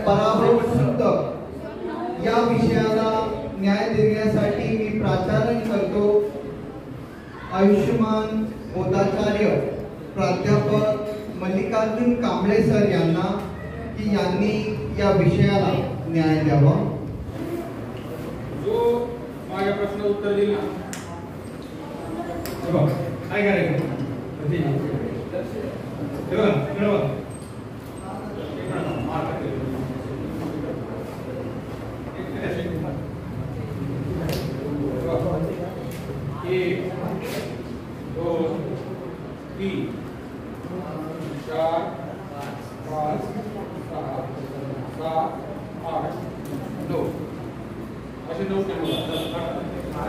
पराभव सिद्ध या विषयाला न्याय देण्यासाठी मी प्राचारण करतो आयुष्यमान बोधाचार्य प्राध्यापक मल्लिकार्जुन कांबळे सर यांना की यांनी या विषयाला न्याय द्यावा। जो माझ्या प्रश्न उत्तर दिल ना काय करायचं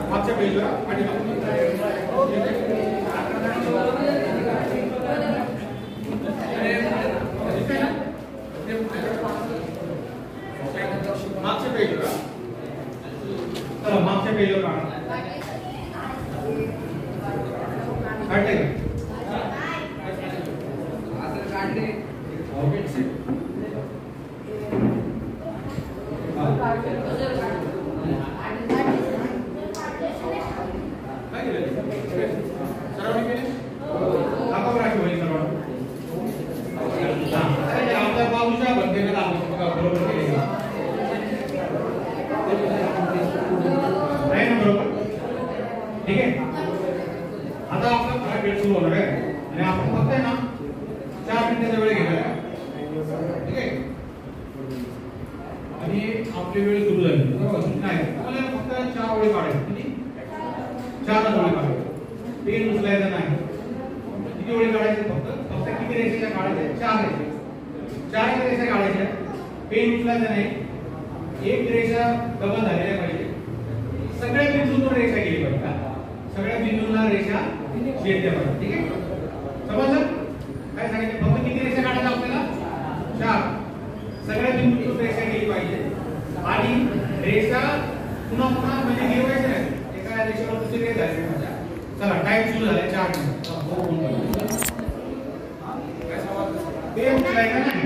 मागच्या पेजला मागच्या पेजवर ठीक आहे। आता आपला वेळ सुरू होणार आहे आणि आपण फक्त आहे ना 4 मिनिटाचा वेळ घेणार आहे, ठीक आहे। आणि आपली वेळ सुरू झाली बरोबर नाही मला फक्त 4 ओळी काढायचे किती 4 ओळी काढायचे पेन उचलायचं नाही किती ओळी काढायचे फक्त किती रेषेच्या काढायचे 4 रेषे 4 रेषा काढायच्या पेन उचलायचं नाही एक रेषा डबल झालेल्या पाहिजे सगळ्या बिंदूंवर रेषा गेली पाहिजे सगळ्या बिंदूंना रेषा छेदल्या पाहिजे ठीक आहे समजलं काय सांगितलं फक्त किती रेषा काढायच्या आपल्याला 4 सगळ्या बिंदूंवर रेषा गेली पाहिजे आणि रेषा पुन्हा पुन्हा म्हणजे गिरवायचं नाही एका रेषेवर दुसरी रेषा झाली चला टाइम सुरू झाला 4 मिनिट ते उचलायचं नाही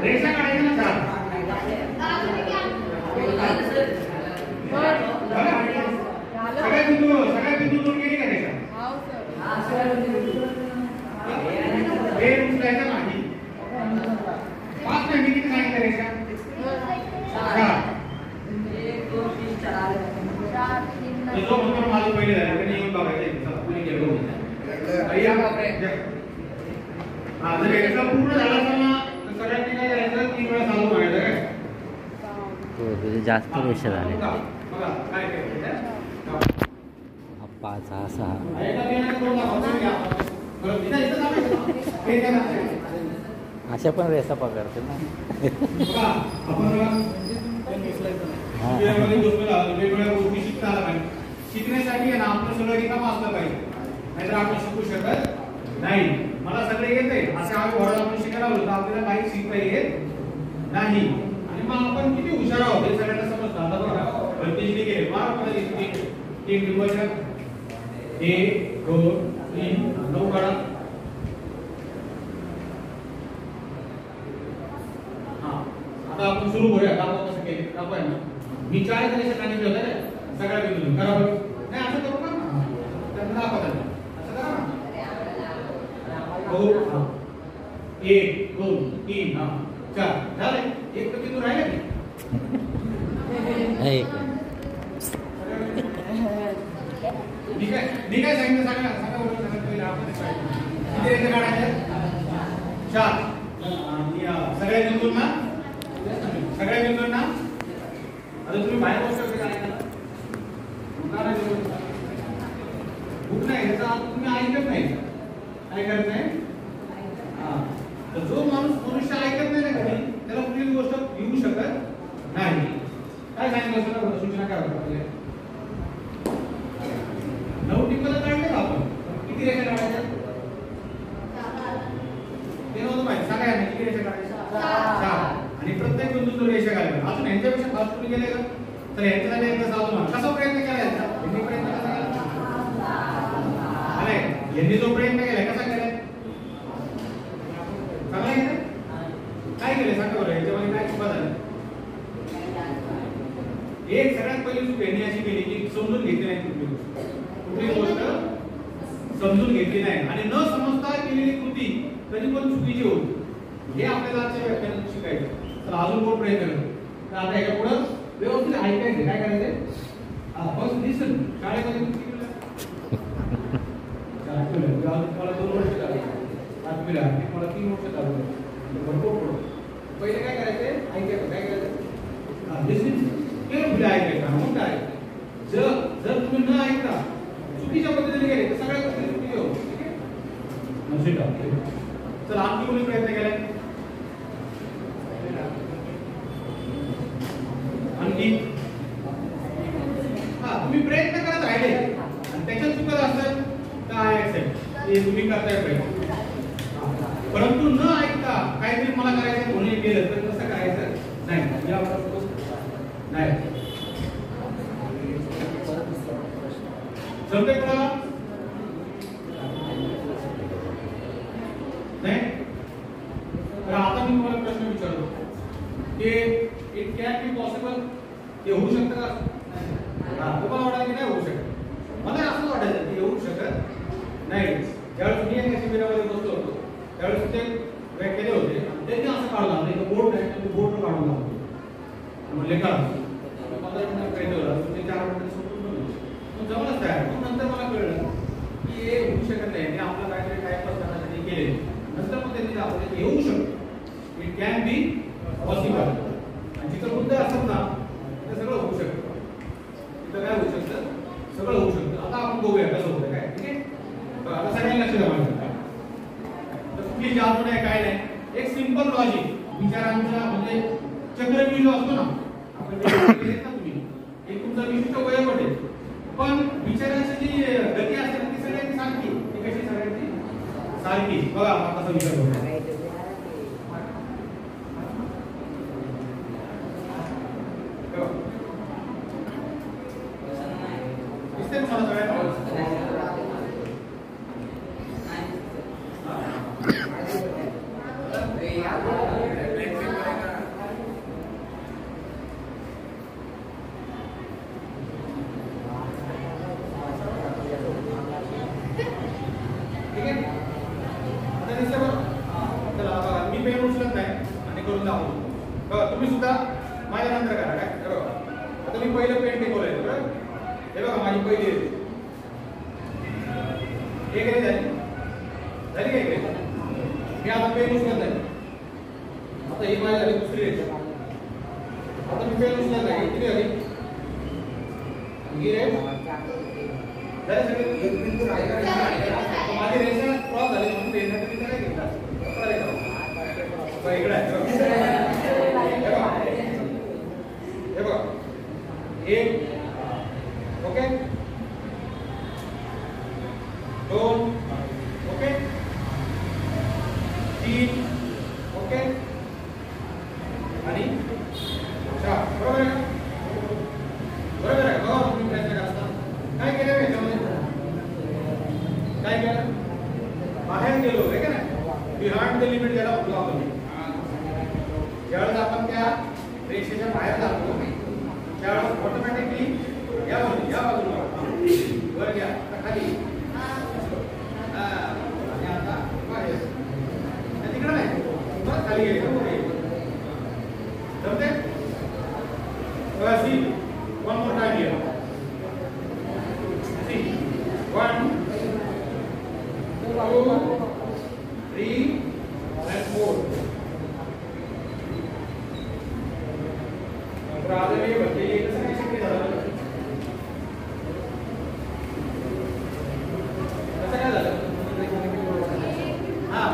रेषा काढायची ना 4 सगळ्या बिंदूवर गेली का रेषा हे उचलायचं नाही 5 नाही मी किती सांगितलं रेषा 4 जो म्हणतो माझं पहिले झालं त्याने येऊन बघायचं पुढे गेलो जर एकदा पूर्ण झाला तर सगळ्यांनी काय करायचं 3 वेळा चालू करायचं काय जास्त रेषा झाले काय करायचं 5 6 अशा पण रेषा पकडते ना वेगवेगळ्या गोष्टी शिकता आला पाहिजे शिकण्यासाठी आहे ना आपलं सगळं रिकामं असलं पाहिजे नाहीतर आपण शिकू शकत नाही मला सगळे येते असं आम्ही घोडा आपण शिकायला होतो आपल्याला काही शिकता येत नाही आणि मग आपण किती हुशार आहोत हे सगळ्यांना समजतं आता बघा भरतीची गेले मार आपल्याला 3 नंबरच्या 1 2 3 9 काढा आता आपण सुरू करूया दाखवा कसं केले दाखवा ना मी 4 रेषा सांगितलं होतं ना सगळ्या बिंदूंवर करा बरं नाही असं करू का त्यांना दाखवा त्यांना असं करा ना 1 2 3 4 झाले एक तर बिंदू राहिला की मी काय सांगितलं सांगा आपण किती रेषा काढायच्या 4 सगळ्या बिंदूंना आता तुम्ही बाहेर बसू शकता भूक नाही याचा तुम्ही ऐकत नाही काय करत नाही जो मनुष्य ऐकत नाही ना कधी त्याला कुठलीच गोष्ट येऊ शकत नाही काय सांगितलं सूचना काय होतं 9 टिंबला काढले का आपण किती रेषा काढायच्या ते नव्हतं माहिती सांगा ना किती रेषा काढायच्या 4 आणि प्रत्येक बिंदूतून रेषा काढायच्या अजून यांच्यापेक्षा फास्ट तुम्ही गेले का तर यांच्यासाठी एकदा साधून कसा प्रयत्न केला यांचा यांनी प्रयत्न कसा केला अरे यांनी जो प्रयत्न केला कसा केला एक सगळ्यात पहिली चूक यांनी अशी केली की समजून घेतली नाही कुठली गोष्ट समजून घेतली नाही आणि न समजता केलेली कृती कधी पण चुकीची होती हे आपल्याला आजच्या व्याख्यानात शिकायचं. तर अजून कोण प्रयत्न करतो तर आता याच्या पुढे व्यवस्थित ऐकायचं काय करायचं बस दिसन शाळेमध्ये मला 2 वर्ष झाली आठवीला मला 3 वर्ष झाली भरपूर पडतो. पहिले काय करायचं ऐकायचं काय करायचं लिसनिंग केअरफुली ऐकायचं. मग काय जर तुम्ही न ऐकता चुकीच्या पद्धतीने गेले तर सगळ्या गोष्टी चुकीच्या होतील. ठीक आहे चला आणखी कोणी प्रयत्न केलाय आणखी तुम्ही प्रयत्न करत राहिले आणि त्याच्यात चुकत असतात काय ते तुम्ही करताय प्रयत्न परंतु न ऐकता काहीतरी मला करायचं कोणी केलं तर कसं करायचं नाही नाही जमते कोणाला नाही तर आता मी तुम्हाला प्रश्न विचारतो की इट कॅन बी पॉसिबल हे होऊ शकतं का तुम्हाला वाटायचं की नाही होऊ शकत मला असं वाटायचं की होऊ शकत नाही. ज्यावेळेस मी एका शिबिरामध्ये बसलो होतो त्यावेळेस ते व्याख्याने होते त्यांनी असं काढलं नाही बोर्ड नाही ते बोर्ड काढून लावतो म्हणले का 15 मिनिटं प्रयत्न ते 4 मिनिटं सोडून जमलंच तयार. मग नंतर मला कळलं की हे होऊ शकत नाही हे आपलं काहीतरी टाइमपास करण्यासाठी केले. नंतर मग त्यांनी दाखवले की होऊ शकतं इट कॅन बी पॉसिबल आणि जिथं मुद्दा असतात ना ते सगळं होऊ शकतं. तिथं काय होऊ शकतं सगळं होऊ शकतं. आता आपण बघूया कसं होतं काय ठीक आहे. आता सगळ्यांनी लक्ष द्या माझ्या कुठली जादू नाही काय नाही एक सिंपल लॉजिक विचारांचा म्हणजे चक्रव्यूह जो असतो ना आपण तुम्ही एक तुमचा विशिष्ट वयोगट आहे पण विचारांची जी गती असते ती सगळ्यांची सारखी ती कशी सगळ्यांची सारखी बघा आपण कसा विचार करतो दिसते तुम्हाला सगळ्यांना तुम्ही सुद्धा माझ्या नंतर करा काय बरोबर. आता मी पहिलं पेन टेकवलंय बरोबर हे बघा माझी पहिली एक रे झाली काय रे मी आता पेन उचलत आहे. आता ही माझी झाली दुसरी रेष. आता मी पेन उचलत आहे किती झाली ही रे झाले सगळे माझी रेषा क्रॉस झाली म्हणून पेनसाठी मी काय घेतला इकडे हे बघा एक ओके 2 ओके 3 ओके आणि 4 बरोबर आहे बरोबर आहे. बघा तुम्ही प्रयत्न करता काय केलं याच्यामध्ये काय केलं बाहेर गेलो आहे का नाही बिहाइंड द लिमिट ज्याला बोलतो आपण ज्यावेळेस आपण त्या रेषेच्या बाहेर जातो त्यावेळेस ऑटोमॅटिकली या बाजूला वर घ्या खाली आणि आता बाहेर तिकडे नाही बस खाली गेले जमते C 1 more time here see 1 2 3 and 4 प्राथमिक म्हणजे कसं काय शक्य झालं कसं काय झालं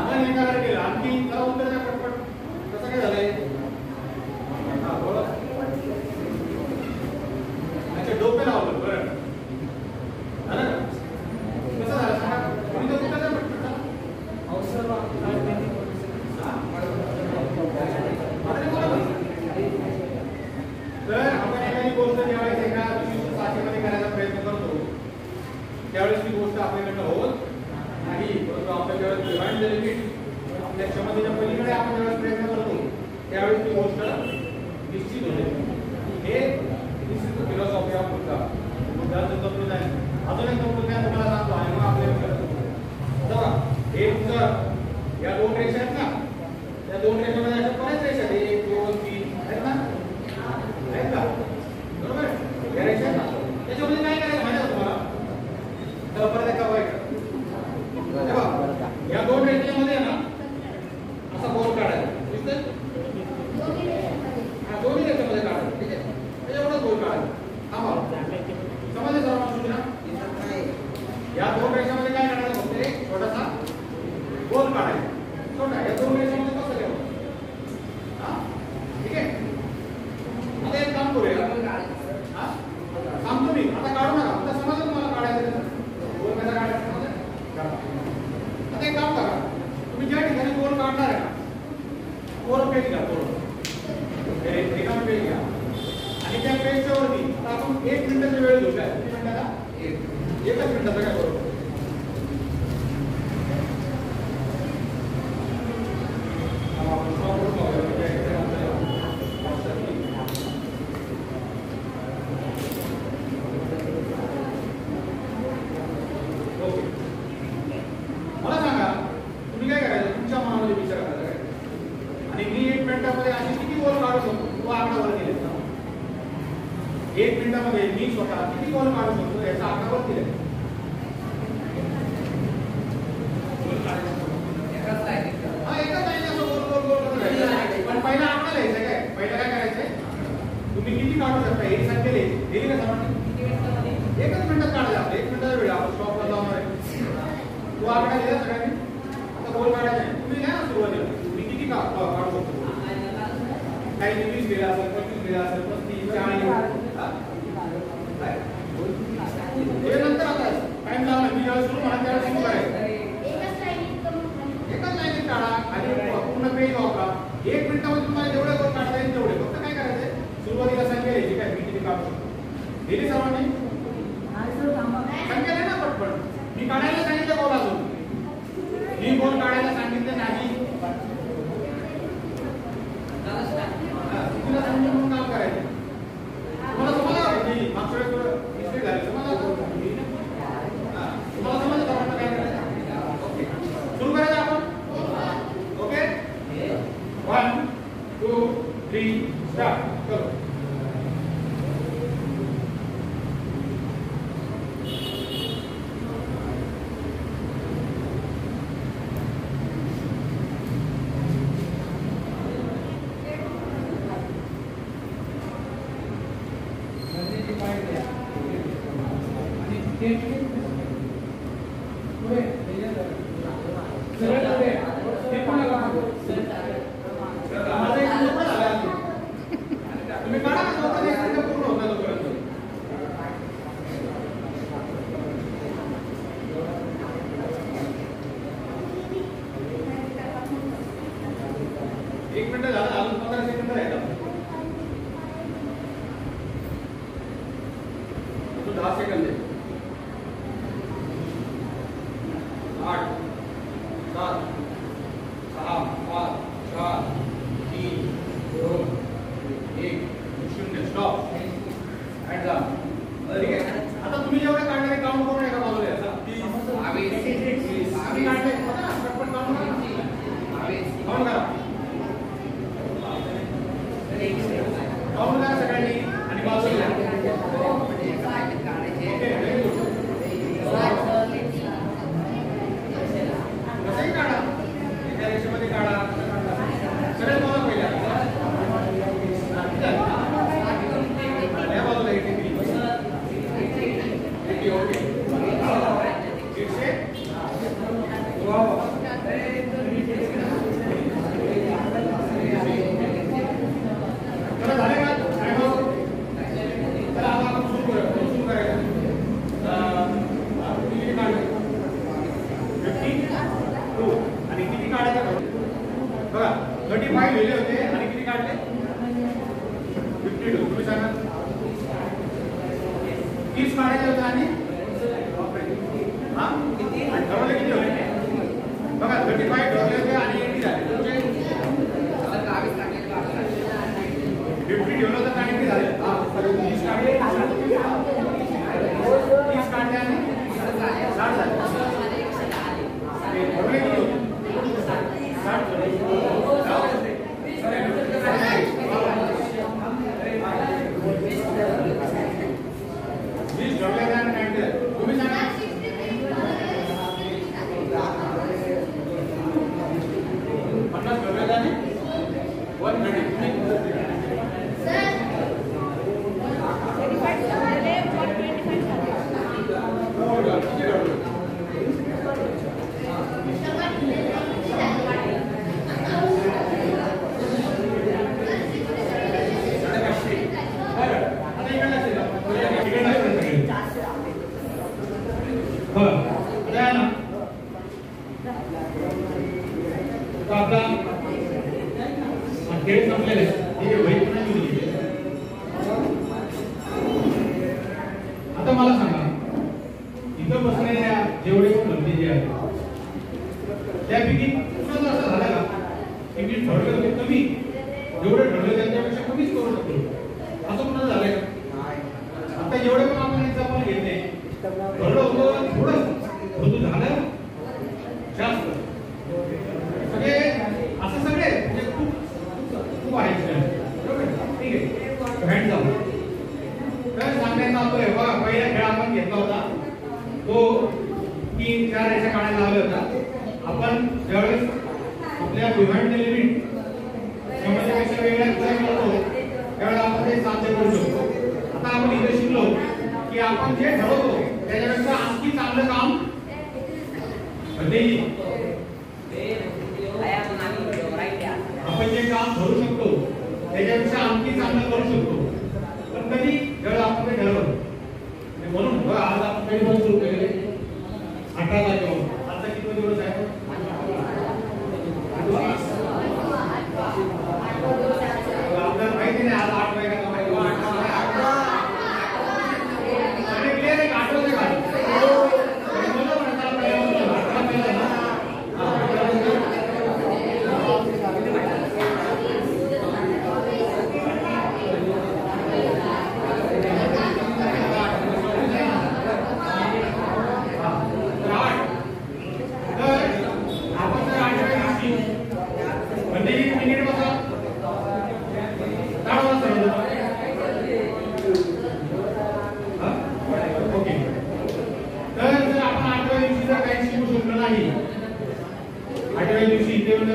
मन एकावर गेलं आणखी त्याला उत्तर द्या पटपट कसं काय झालंय बोला अच्छा डोकं लावलं बरं झालं कसं झालं सांगा कोणी तर उत्तर द्या पटपट तर आपण एखादी गोष्ट ज्यावेळेस एका विशिष्ट शाखेमध्ये करायचा प्रयत्न करतो त्यावेळेस ती गोष्ट आपल्याकडनं होत नाही परंतु आपण ज्यावेळेस बिहाइंड द लिमिट आपल्या क्षमतेच्या पलीकडे आपण ज्यावेळेस प्रयत्न करतो त्यावेळेस ती गोष्ट निश्चित होते. हे मग 1 मिनिटाचा वेळ घेऊ काय? किती मिनिटाचा? 1च मिनिटाचा काय बरोबर. मला सांगा तुम्ही काय करायचं तुमच्या मनामध्ये विचार करायचा आणि मी 1 मिनिटामध्ये अशी किती गोल काढू शकतो तो आकडा वर दिले 1 मिनिटामध्ये मी स्वतः किती गोल काढू शकतो याचा आकडा वर दिले एकाच लाईन असं गोल गोल गोल करायचं पण पहिला आकडा लिहायचा काय पहिला काय करायचंय तुम्ही किती काढू शकता ही संख्या लिहायची दिली का समजली 1च मिनिटात काढायला आपलं 1 मिनिटाचा वेळ आपण स्टॉपला जाणार आहे तो आकडा लिहा सगळ्यांनी आता गोल काढायचा आहे तुम्ही लिहा ना सुरुवातीला तुम्ही किती काढू शकतो काही 20 लिहिला असेल 25 लिहिला असेल 35 40 हे नंतर आता टाइम लागला मी जेव्हा सुरू म्हणा त्यावेळेस सुरू करायचं एकाच लाईनीत काढा आणि पूर्ण पेज वापरा 1 मिनिटामध्ये तुम्हाला जेवढे गोल काढता येईल तेवढे फक्त काय करायचंय सुरुवातीला संख्या लिहायची काय मी किती काढू शकतो दिली सर्वांनी संख्या ना पटपट मी काढायला सांगितलं गोल अजून मी गोल काढायला सांगितलं नाही तुला समजून काम करायचं तुम्हाला समजलं की मागच्या वेळेस मिस्टेक झाली समजलं तुम्हाला समजलं का म्हटलं काय करायचं ओके सुरू करायचं आपण ओके 1 2 3 स्टार्ट करो तुम्ही काढा ना पूर्ण होता तोपर्यंत एक मिनिट झाला अजून 15 सेकंद राहिला अजून 10 सेकंद आहे 8 7 6 5 4 3 2 1 0 स्टॉप हँड डाऊन ठीक आहे आता तुम्ही जेवढे काढणारे काउंट करून एका बाजूला याचा 30 आम्ही काढले बघा ना पटपट काउंट करा काउंट करा सगळ्यांनी आणि बाजूला कसंही काढा एका रेषेमध्ये काढा सगळ्यात मला पहिला या बाजूला 83 ओके 100 झाले का टाइम आउट चला आता आपण सुरू करायचं किती काढले 52 आणि किती काढायचं बघा 35 लिहिले होते आणि किती काढले 52 तुम्ही सांगा 30 काढायचे होते आणि हा किती आणि ठरवले किती होते बघा 35 ठरवले होते आणि 80 झाले तुमचे 50 ठेवलं तर 90 झाले 30 काढले 30 काढले आणि 60 झाले ठरवले किती होते 60 तुम्ही सांगा मला सांगा, इथं बसलेल्या जेवढे पण भरती जे आहेत त्यापैकी कुणाला असं झालं का की मी ठरवलं की कमी जेवढे ठरवलं त्यांच्यापेक्षा कमीच करू शकतो, असं कुणाला झालंय का? आता जेवढे पण आपण एक्झाम्पल घेतले ठरलं होतं थोडं परंतु झालं जास्त, सगळे असं सगळे म्हणजे खूप खूप आहेत बरोबर. ठीक आहे, हँड जाऊ तर सांगण्याचा आपलं बघा पहिला खेळ आपण घेतला होता तो 3-4 रेषा काढायला लावल्या होता आपण. ज्यावेळेस आपल्या बिहाइंड द लिमिट समस्यापेक्षा वेगळ्या करायला लागतो त्यावेळेस आपण ते साध्य करू शकतो. आता आपण इथे शिकलो की आपण जे ठरवतो त्याच्यापेक्षा आणखी चांगलं काम कधीही आपण जे काम करू शकतो त्याच्यापेक्षा आणखी चांगलं करू शकतो, पण कधी जेव्हा आपण ते ठरवलं. म्हणून आज आपण काही दिवस सुरू केले 18 तारखेवर. आता किती दिवस आहे? आपल्याला माहिती नाही आज 8 वाजता क्लिअर आहे का? 8 वाजता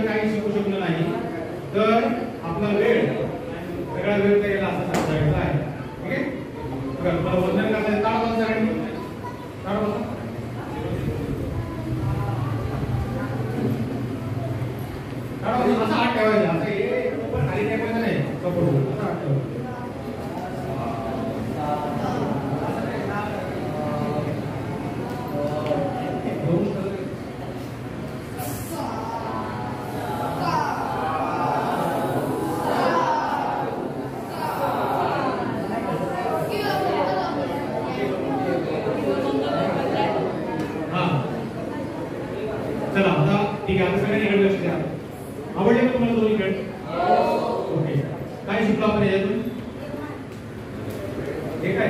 काही शिकू शकलो नाही तर आपला वेळ सगळा वेळ त्याला असं सांगायचा आहे. ठीक आहे, मला वंदन करता ताळ वाजता आणि ताळ वाजता असं हात ठेवायचा, असं हे पण खाली ठेवायचं नाही, सपोर्ट असं हात ठेवायचा. चला आता ठीक आहे, आता सगळ्यांनी इकडे लक्ष द्या. आवडले का तुम्हाला दोन्ही खेळ? ओके, काय शिकलो आपण याच्यातून? हे काय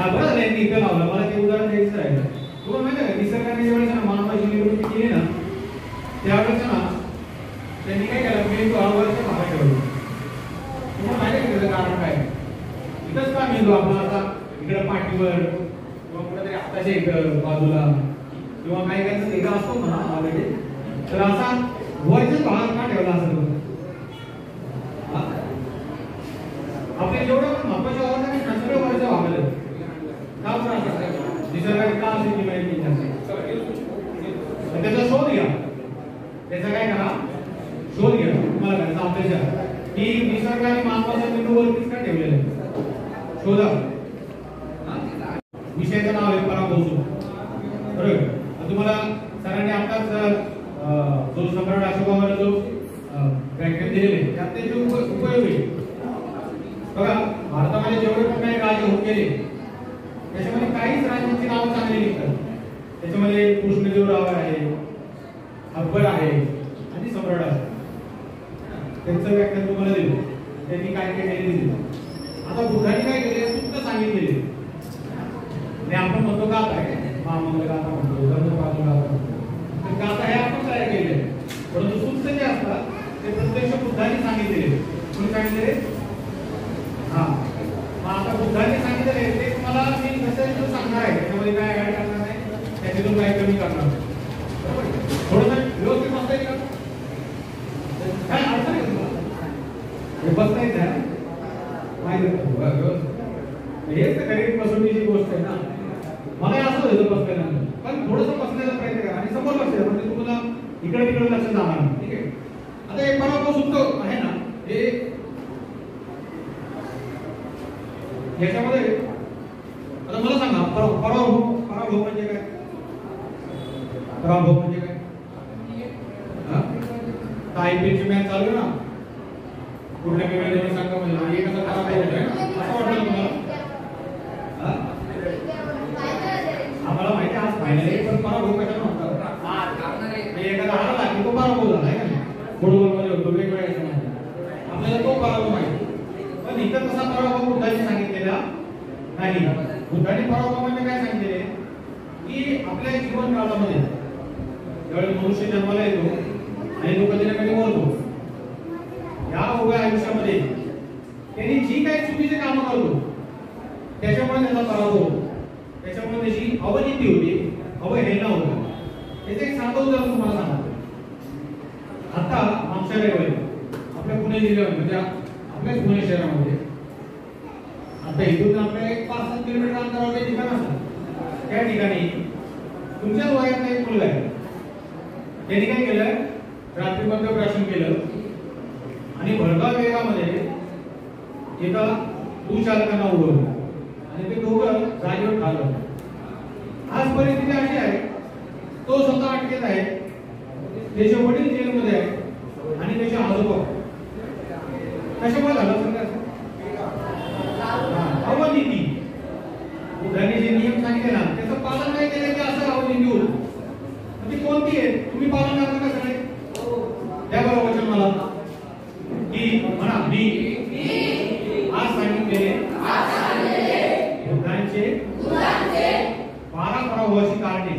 बरं झालं इथं लावलं, मला ते उदाहरण द्यायचं राहिलं. तुम्हाला माहिती आहे का निसर्गाने ज्यावेळेस ना मानवाची निर्मिती केली ना त्यावेळेस ना त्यांनी काय केलं मेंदू हळूहळूच्या भागात ठेवलं. तुम्हाला माहिती आहे का त्याचं कारण काय? इथंच का मेंदू आपला आता इकडं पाठीवर किंवा कुठेतरी हाताच्या इकडं बाजूला किंवा काही काही वेगळा असतो म्हणा ऑलरेडी, तर असा वरच्या भागात का ठेवला असेल? आपल्या जेवढ्या पण महत्वाच्या आवाज आहे सगळं वरच्या भागाला का निसर्गाने का असे डिमांड केली असेल त्याचा शोध घ्या. त्याचा काय करा शोध घ्या. तुम्हाला करायचा अभ्यास की निसर्गाने मानवाच्या मेंदूवरतीच का ठेवलेलं आहे शोधा. विषयाचं नाव आहे पराभूसू. बरोबर, तुम्हाला सरांनी आताच जो सम्राट अशोकावर जो व्याख्यान दिलेले त्यात त्याचे उपयोग आहे. बघा भारतामध्ये जेवढे पण काही राजे होत गेले त्याच्यामध्ये काहीच राज्यांची नावं चांगली निघतात. त्याच्यामध्ये कृष्णदेवराव आहे, अकबर आहे आणि सम्राट आहे. त्यांचं व्याख्यान तुम्हाला दिलं, त्यांनी काय काय केले दिले. आता बुद्धांनी काय केले सुद्धा सांगितलेले आणि आपण म्हणतो का काय महामंगल गाथा म्हणतो, धर्मपाल गाथा म्हणतो, तर गाथा हे आपण तयार केले. परंतु सूक्त जे असतात ते प्रत्यक्ष बुद्धांनी सांगितलेले. कोणी सांगितलेले? हा, मग आता बुद्धांनी सांगितलेले ते तुम्हाला मी कसं सांगणार आहे, त्याच्यामध्ये काय ऍड करणार नाही, त्याच्यातून काय कमी करणार नाही. थोडंसं व्यवस्थित बसता येईल का? काय अडचण आहे तुम्हाला? हे बसता येत नाही माहिती हेच तर खरी कसोटीची गोष्ट आहे ना. मला असं होतं बसताना, पण थोडंसं बसण्याचा प्रयत्न करा आणि समोर लक्ष द्या, म्हणजे तुम्हाला इकडे तिकडे लक्ष जाणार नाही. ठीक आहे, आता एक पराभव सुद्धा आहे ना, हे याच्यामध्ये आता मला सांगा पराभव म्हणजे काय? पराभव म्हणजे काय? IPL ची मॅच चालू आहे ना, कुठल्या वेगळ्या संघामध्ये एक असा पराभव होतोय असं वाटलं तुम्हाला? फायनली पण पराभव कशाला म्हणतात एखादा हरला की तो पराभव झाला का नाही फुटबॉलमध्ये होतो वेगवेगळ्या आपल्याला तो पराभव माहिती पण इथं कसा पराभव बुद्धाने सांगितलेला नाही बुद्धाने पराभव म्हणजे काय सांगितले की आपल्या जीवन काळामध्ये ज्यावेळेस मनुष्य जन्माला येतो आणि तो कधी ना कधी मरतो या उभ्या आयुष्यामध्ये त्यांनी जी काही चुकीची कामं करतो त्याच्यामुळे त्याचा पराभव होतो त्याच्यामुळे त्याची अवनीती होती अवहेलना होती त्याचे एक साधं उदाहरण तुम्हाला सांगतो आता आमच्या रविवारी आपल्या पुणे जिल्ह्यामध्ये म्हणजे आपल्याच पुणे शहरामध्ये आता इथून आपल्या एक 5-7 किलोमीटर अंतरावर काही ठिकाण असतात त्या ठिकाणी तुमच्याच वयातला एक मुलगा आहे त्यांनी काय केलं रात्री मद्यप्राशन केलं आणि भडकाव वेगामध्ये एका दुचालकांना उडवलं आणि ते दोघं जागेवर ठार आज परिस्थिती अशी आहे तो स्वतः अटकेत आहे त्याचे वडील जेलमध्ये आहे आणि त्याचे आजोबा कशामुळे झालं अवनीती बुद्धाने जे नियम सांगितले ना त्याचं पालन नाही केलं की असं अवनीती होईल ती कोणती आहे तुम्ही पालन करता का सगळे त्या बरोबर वचन मला की म्हणा मी आज सांगितले बुद्धांचे 12 पराभवाची कारणे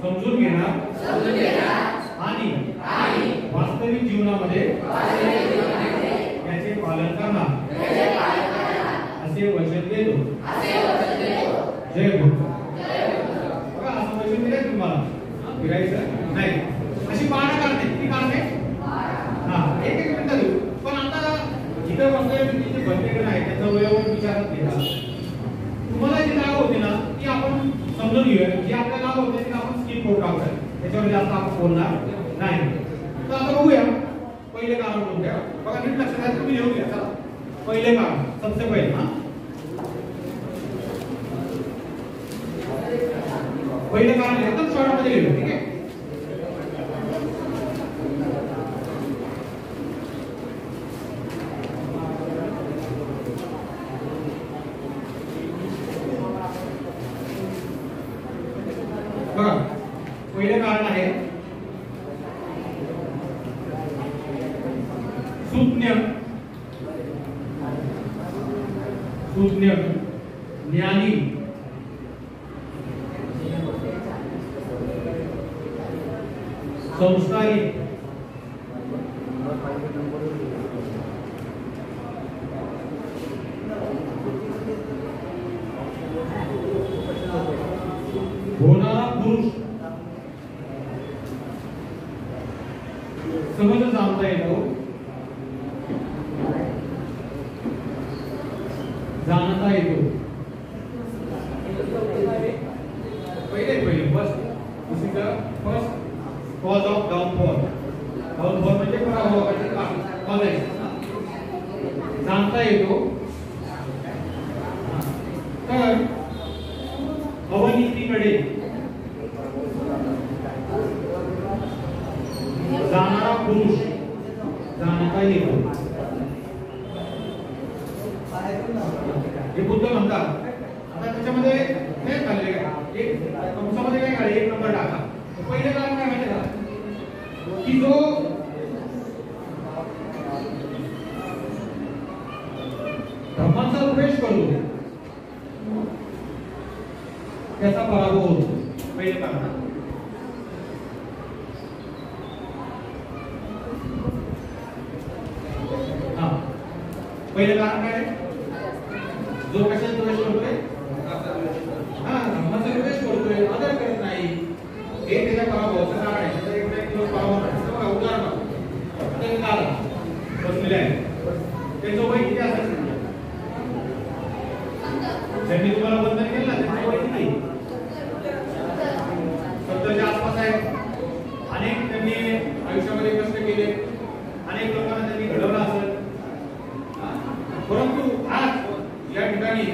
समजून घेणार आणि वास्तविक जीवनामध्ये याचे पालन करणार असे वचन देतो जय गुरु बघा असं वचन दिले तुम्हाला फिरायचं नाही अशी 12 कारणे ती कारणे हा एक मिनिट देऊ पण आता इथं बसलेले जे बंदेकडे आहे त्याचा वयोवर विचारात घेता तुम्हाला जी नाव होती ना ती आपण समजून घेऊया जी आपल्याला नाव होते ती आपण स्किप करू टाकूया त्याच्यावर जास्त आपण बोलणार नाही तर आता बघूया पहिले कारण कोणते बघा नीट लक्षात घ्या तुम्ही लिहून घ्या चला पहिले कारण सबसे पहिले हा पहिले कारण एकदम शॉर्टमध्ये लिहूया ठीक आहे बघा पहिले कारण आहे सुज्ञ ज्ञानी संस्कारी होणारा पुरुष समज जाणता येतो जाणता येतो पहिले फर्स्ट कॉज ऑफ डाउनफॉल म्हणजे पराभवाचे कॉज आहे जाणता येतो तर अवनीतीकडे जाणारा पुरुष जाणता येतो हे बुद्ध म्हणतात आता त्याच्यामध्ये काय चालले का एक कंसामध्ये काय काढले एक नंबर टाका पहिले कारण काय माहिती का की जो धर्माचा प्रवेश करतो त्याचा पराभव होतो पहिले कारण पहिले कारण काय जो कशात प्रवेश करतोय धर्माचा प्रवेश करतोय आदर करत नाही हे त्याच्या पराभवाचं कारण आहे त्याचा एक दिवस पराभव आहे बघा उदाहरण आता एक दादा बसलेले आहे त्याचं वय किती असायचं ज्यांनी तुम्हाला बंधन केलं ना त्याचं वय किती 70च्या आसपास आहे अनेक त्यांनी आयुष्यामध्ये कष्ट केले अनेक लोकांना त्यांनी घडवलं असेल परंतु आज या ठिकाणी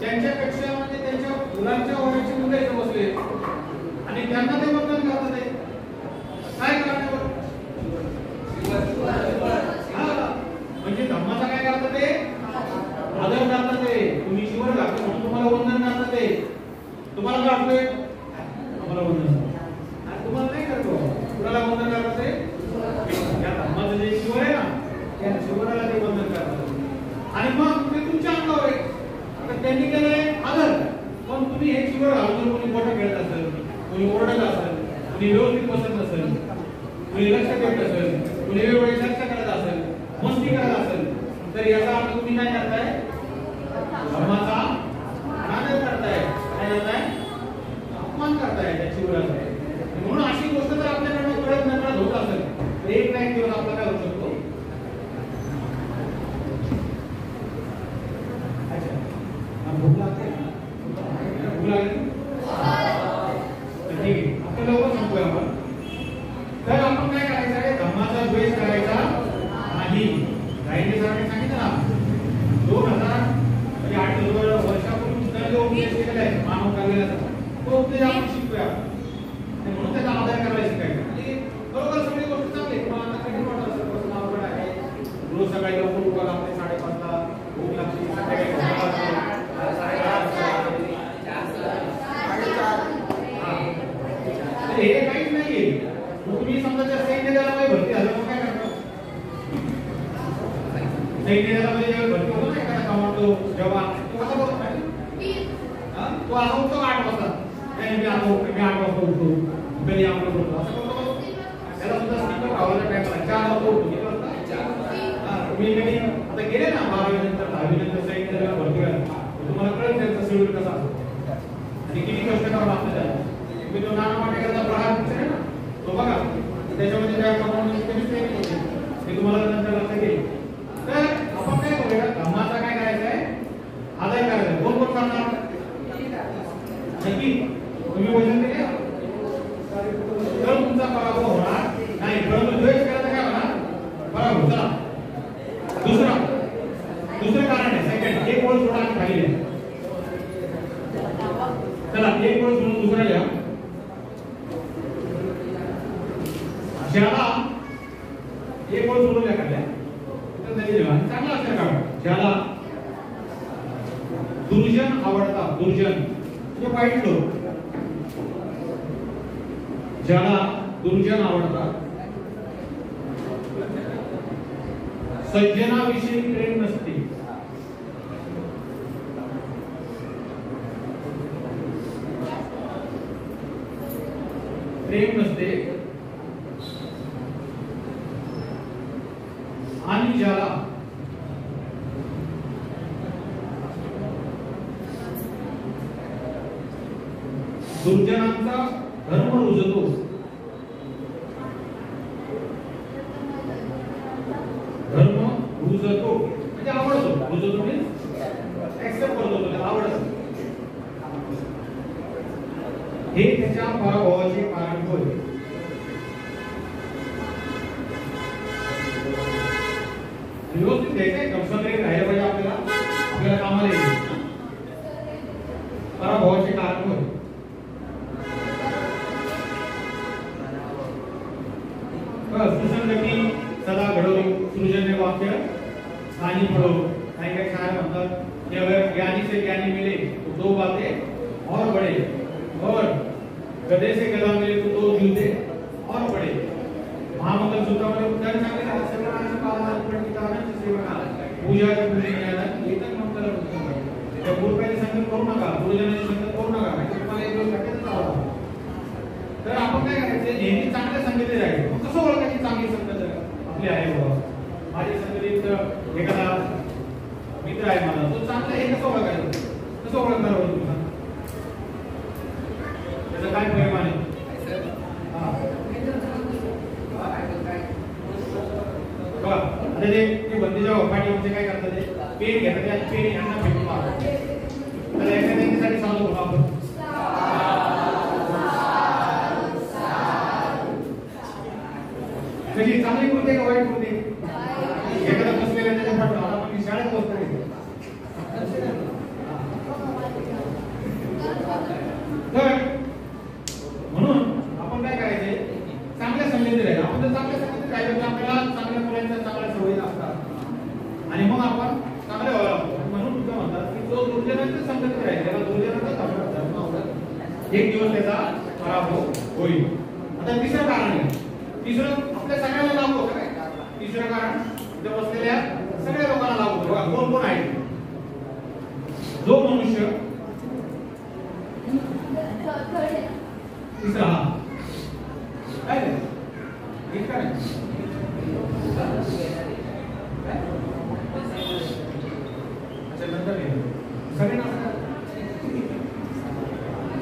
त्यांच्यापेक्षा म्हणजे त्यांच्या मुलांच्या वयाची मुलं इथे बसले आणि त्यांना ते बंधन करतात आहे काय करणार म्हणजे धर्माचा काय करतात ते आदर करतात ते तुम्ही शिवर घातले म्हणून तुम्हाला वंदन करतात ते तुम्हाला आणि मग ते तुमच्या अंगावर आहे. आता त्यांनी केलंय आदर, पण तुम्ही हे चिवर घालून कोणी मोठं खेळत असेल, कोणी ओरडत असेल, कोणी व्यवस्थित बसत नसेल, कोणी लक्ष देत असेल, कोणी वेळोवेळी चर्चा करत असेल, मस्ती करत असेल, तर याचा अर्थ तुम्ही काय करताय? धर्माचा अनादर करताय, काय करताय? अपमान करताय त्या चिवराचा. म्हणून अशी गोष्ट जर आपल्याकडनं कळत नकळत होत असेल तर एक ना एक दिवस आपला काय होऊ शकतो? भूक लागते, भूक लागते, ठीक आहे, आपण लवकर संपूया. आपण तर आपण काय करायचं आहे? धर्माचा द्वेष करायचा नाही. गायने सांगितलं ना, 2008 वर्षापूर्वी जो उपदेश केलेला आहे मानव कल्याणाचा, तो उपदेश आपण शिकूया. म्हणून त्याचा आदर करायला शिकायचा. आणि बरोबर सगळी गोष्ट चांगली आहे, पण आता कधी वाटत असेल प्रश्न अवघड आहे. रोज सकाळी लवकर उठवा लागते, 5:30ला भूक लागते, संध्याकाळी 6 वाजता, 8:30 हे काहीच नाहीये. तुम्ही समजा त्या सैन्य दलामध्ये भरती झालं मग काय करता? सैन्य दलामध्ये जेव्हा भरती होतो ना एखादा कमांडो जवान, तो कसा बोलतो? तो असा उठतो 8 वाजता, मी 8 वाजता उठतो, कधी आम्हाला बोलतो असं करतो. त्याला सुद्धा स्पीकर खावायला टाकायला 4 वाजता उठतो. किती वाजता? तुम्ही कधी आता गेले ना 12वी नंतर 10वी नंतर सैन्य दलाला भरती व्हायला, तुम्हाला कळेल त्यांचा शेड्यूल कसा असतो आणि किती कष्ट करावं लागतं त्याला. तुम्ही तो नाना पाटेकरचा प्रहार आहे ना, तो बघा, त्याच्यामध्ये काय प्रमाणे कमीच नाही हे तुम्हाला नंतर लक्षात येईल. तर आपण काय करूया? धर्माचा काय करायचं आहे? आदर करायचा. कोण कोण करणार? नक्की तुम्ही वचन दिले तर तुमचा पराभव होणार नाही. परंतु द्वेष केला तर काय होणार? पराभव. चला दुसरं कारण आहे. सेकंड, एक ओळ सोडा आणि खाली लिहा. चला एक ओळ सोडून दुसरा लिहा. ज्याला एक ओळ सोडून लिहा खाली, चांगला अक्षर काढा. ज्याला दुर्जन आवडतात, दुर्जन म्हणजे वाईट लोक, ज्याला दुर्जन आवडतात, सज्जनाविषयी प्रेम नसते, प्रेम नसते, आणि ज्याला दुर्जनांचा धर्म रुजतो, म्हणजे आवडतो. रुजतो म्हणजे ऍक्सेप्ट करतो, त्याला आवडतं. हे त्याच्या पराभवाचे कारण होय. व्यवस्थित द्यायचंय, गमसंदरीत राहिलं पाहिजे आपल्याला कामाला येईल. पराभवाचे कारण होय. सुसंगती सदा घडो, सृजन्य वाक्य सानी पढ़ो. काही काही शायर म्हणतात की अगर ज्ञानी से ज्ञानी मिले तो 2 बातें और बढ़े, और गधे से गधा मिले तो 2 जूते और बढ़े. महामंगल सूत्रामध्ये उदाहरण सांगितलं आहे, सर्वांचे पालन पंडितांची सेवा पूजा पूजन ज्ञान एकच मंत्र होतं. त्या गुरुपाई संगत करू नका, गुरुजनांची संगत करू नका, नाही तुम्हाला एक दिवस वाटेल चालवा. तर आपण काय करायचं? नेहमी चांगल्या संगतीत राहायचं. मग कसं ओळखायची चांगली संगत आपली आहे बाबा? माझ्या संगतीत एखादा मित्र आहे मला, तो चांगला आहे, कसं ओळखायचं? कसं ओळखणार होतं तुम्ही? त्याचा काय परिमाण आहे? बघा आता ते बंदीच्या वफाटी म्हणजे काय करतात? ते पेन घेतात, त्या पेन यांना फेकून मारतात. तर एखाद्यासाठी सांगतो बघा आपण, कशी चांगली कृती का वाईट कृती? एखादा बसलेला त्याच्या पाठवा, आपण शाळेत बसतो. तर म्हणून आपण काय करायचे? चांगल्या संगतीत राहायचं. आपण जर चांगल्या संगतीत राहिलो तर आपल्याला चांगल्या मुलांच्या चांगल्या सवयी असतात आणि मग आपण चांगले व्हायला लागतो. म्हणून तुझं म्हणतात की जो दुर्जनांच्या संगतीत राहील त्याला दुर्जनांचा धर्म आवडत, एक दिवस त्याचा पराभव होईल. आता तिसरं कारण आहे. तिसरं आपल्या सगळ्यांना लागू होतं काय? तिसरं कारण इथं बसलेल्या सगळ्या लोकांना लागू होतो बघा. कोण कोण आहे? जो मनुष्य तिसरा हा काय रे? एक काय अच्छा नंतर सगळे ना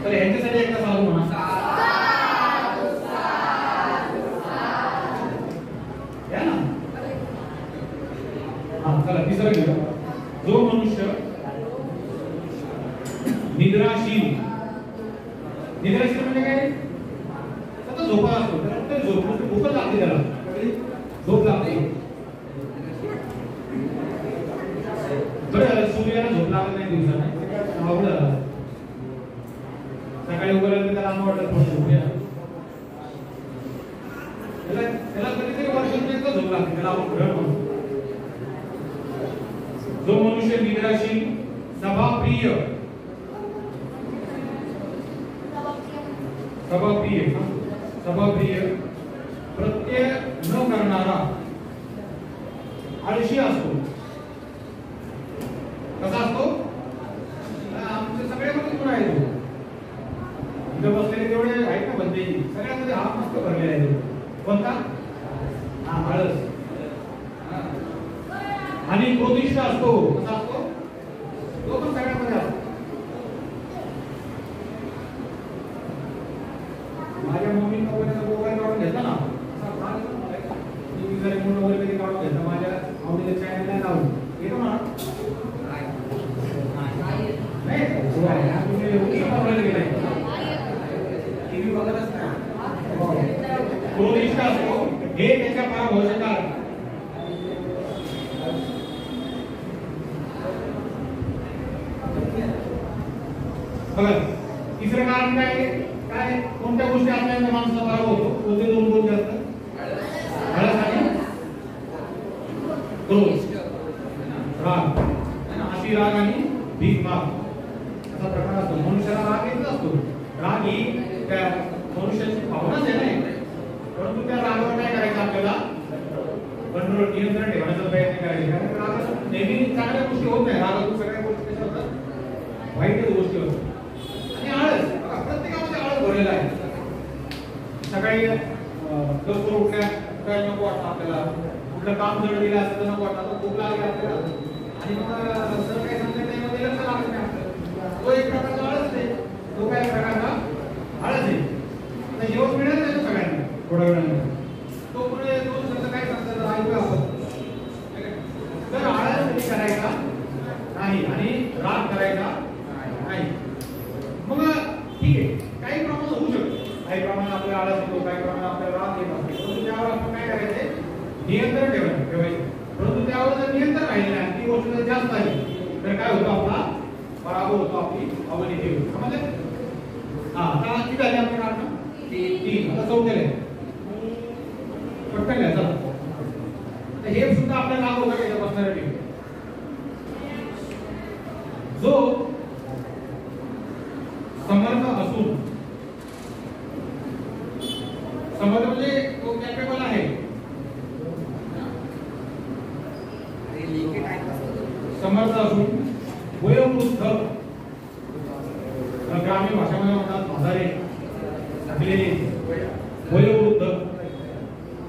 तर ह्यांच्यासाठी एकदा साधू म्हणा या ना. हा चला तिसरं घेऊया. जो मनुष्य निद्राशील म्हणजे काय? सतत झोपा असतो तर झोप लागते त्याला झोप लागते. बरं झालं सूर्याला झोप लागत नाही दिवसाने अवघड झाला. सकाळी उभं त्याला असं वाटत थोडं झोपूया. त्याला कधीतरी वर्षात झोप लागते त्याला आपण ग्रह म्हणतो. जो मनुष्य निद्राशील सभाप्रिय प्रत्यय न करणारा आळशी असतो. कसा असतो? आमच्या सगळ्यामध्ये गुण आहे तो. इथं बसलेले जेवढे आहेत ना बंदे सगळ्यामध्ये हा मस्त भरलेला आहे. कोणता? हा आळस. आणि क्रोधिष्ठ असतो. कसा असतो? तो पण सगळ्यामध्ये असतो. माझ्या मम्मी पप्पाने मोबाईल काढून घेतला ना मी जर फोन वगैरे कधी काढून घेतला माझ्या आवडीच्या चॅनलला लावून येतो ना टीव्ही बघतच नाही. क्रोधिष्ठ असतो हे त्याच्या पराभवाचे कारण. बघा तिसरं कारण काय? काय कोणत्या गोष्टी आपल्याला माणसाचा पराभव होतो? कोणते दोन गोष्टी असतात? आळस आणि क्रोध. राग अशी राग आणि भीक भाग असा प्रकार असतो. मनुष्याला राग येत असतो. राग ही त्या मनुष्याची भावनाच आहे नाही. परंतु त्या रागावर काय करायचं? आपल्याला कंट्रोल नियंत्रण ठेवण्याचा प्रयत्न करायचा. कारण राग नेहमी चांगल्या गोष्टी होत नाही. रागातून सगळ्या गोष्टी कशा होतात? वाईटच गोष्टी होतात. आणि आळस प्रत्येकामध्ये आळस भरलेला आहे. सकाळी लवकर उठल्या काय नको वाटतं आपल्याला. कुठलं काम जड दिलं असतं तर नको वाटतं. भूक लागली आपल्याला आणि मग जर काही समजत नाही मग लक्ष लागत नाही आपल्याला. तो एक प्रकारचा आळस आहे. तो काय प्रकारचा आळस आहे. आता जेवण मिळेल नाही सगळ्यांना थोड्या वेळाने. तो पुढे दोन शब्द काय सांगतात ऐकूया आपण. तर आळस करायचा नाही आणि राग करायचा नाही. मग ठीक आहे काही प्रमाणात होऊ शकतो. काही प्रमाणात आपल्याला आळस येतो. काही प्रमाणात आपल्याला राग येत असतो. परंतु त्यावर आपण काय करायचे? नियंत्रण ठेवायचं. परंतु त्यावर जर नियंत्रण राहिले नाही ती गोष्ट जर जास्त आली तर काय होतं? आपला पराभव होतो. आपली अवनती होते. समजले? हा आता किती झाले आपले कारण? 3. आता 4 केले. पटकन घ्या चला. हे सुद्धा आपल्याला लागू होतं याच्या पर्सनॅलिटी. जो समर्थ असून समर्थ म्हणजे तो कॅपेबल आहे. समर्थ असून वयोवृद्ध ग्रामीण भाषेमध्ये म्हणतात म्हातारे झालेले वयोवृद्ध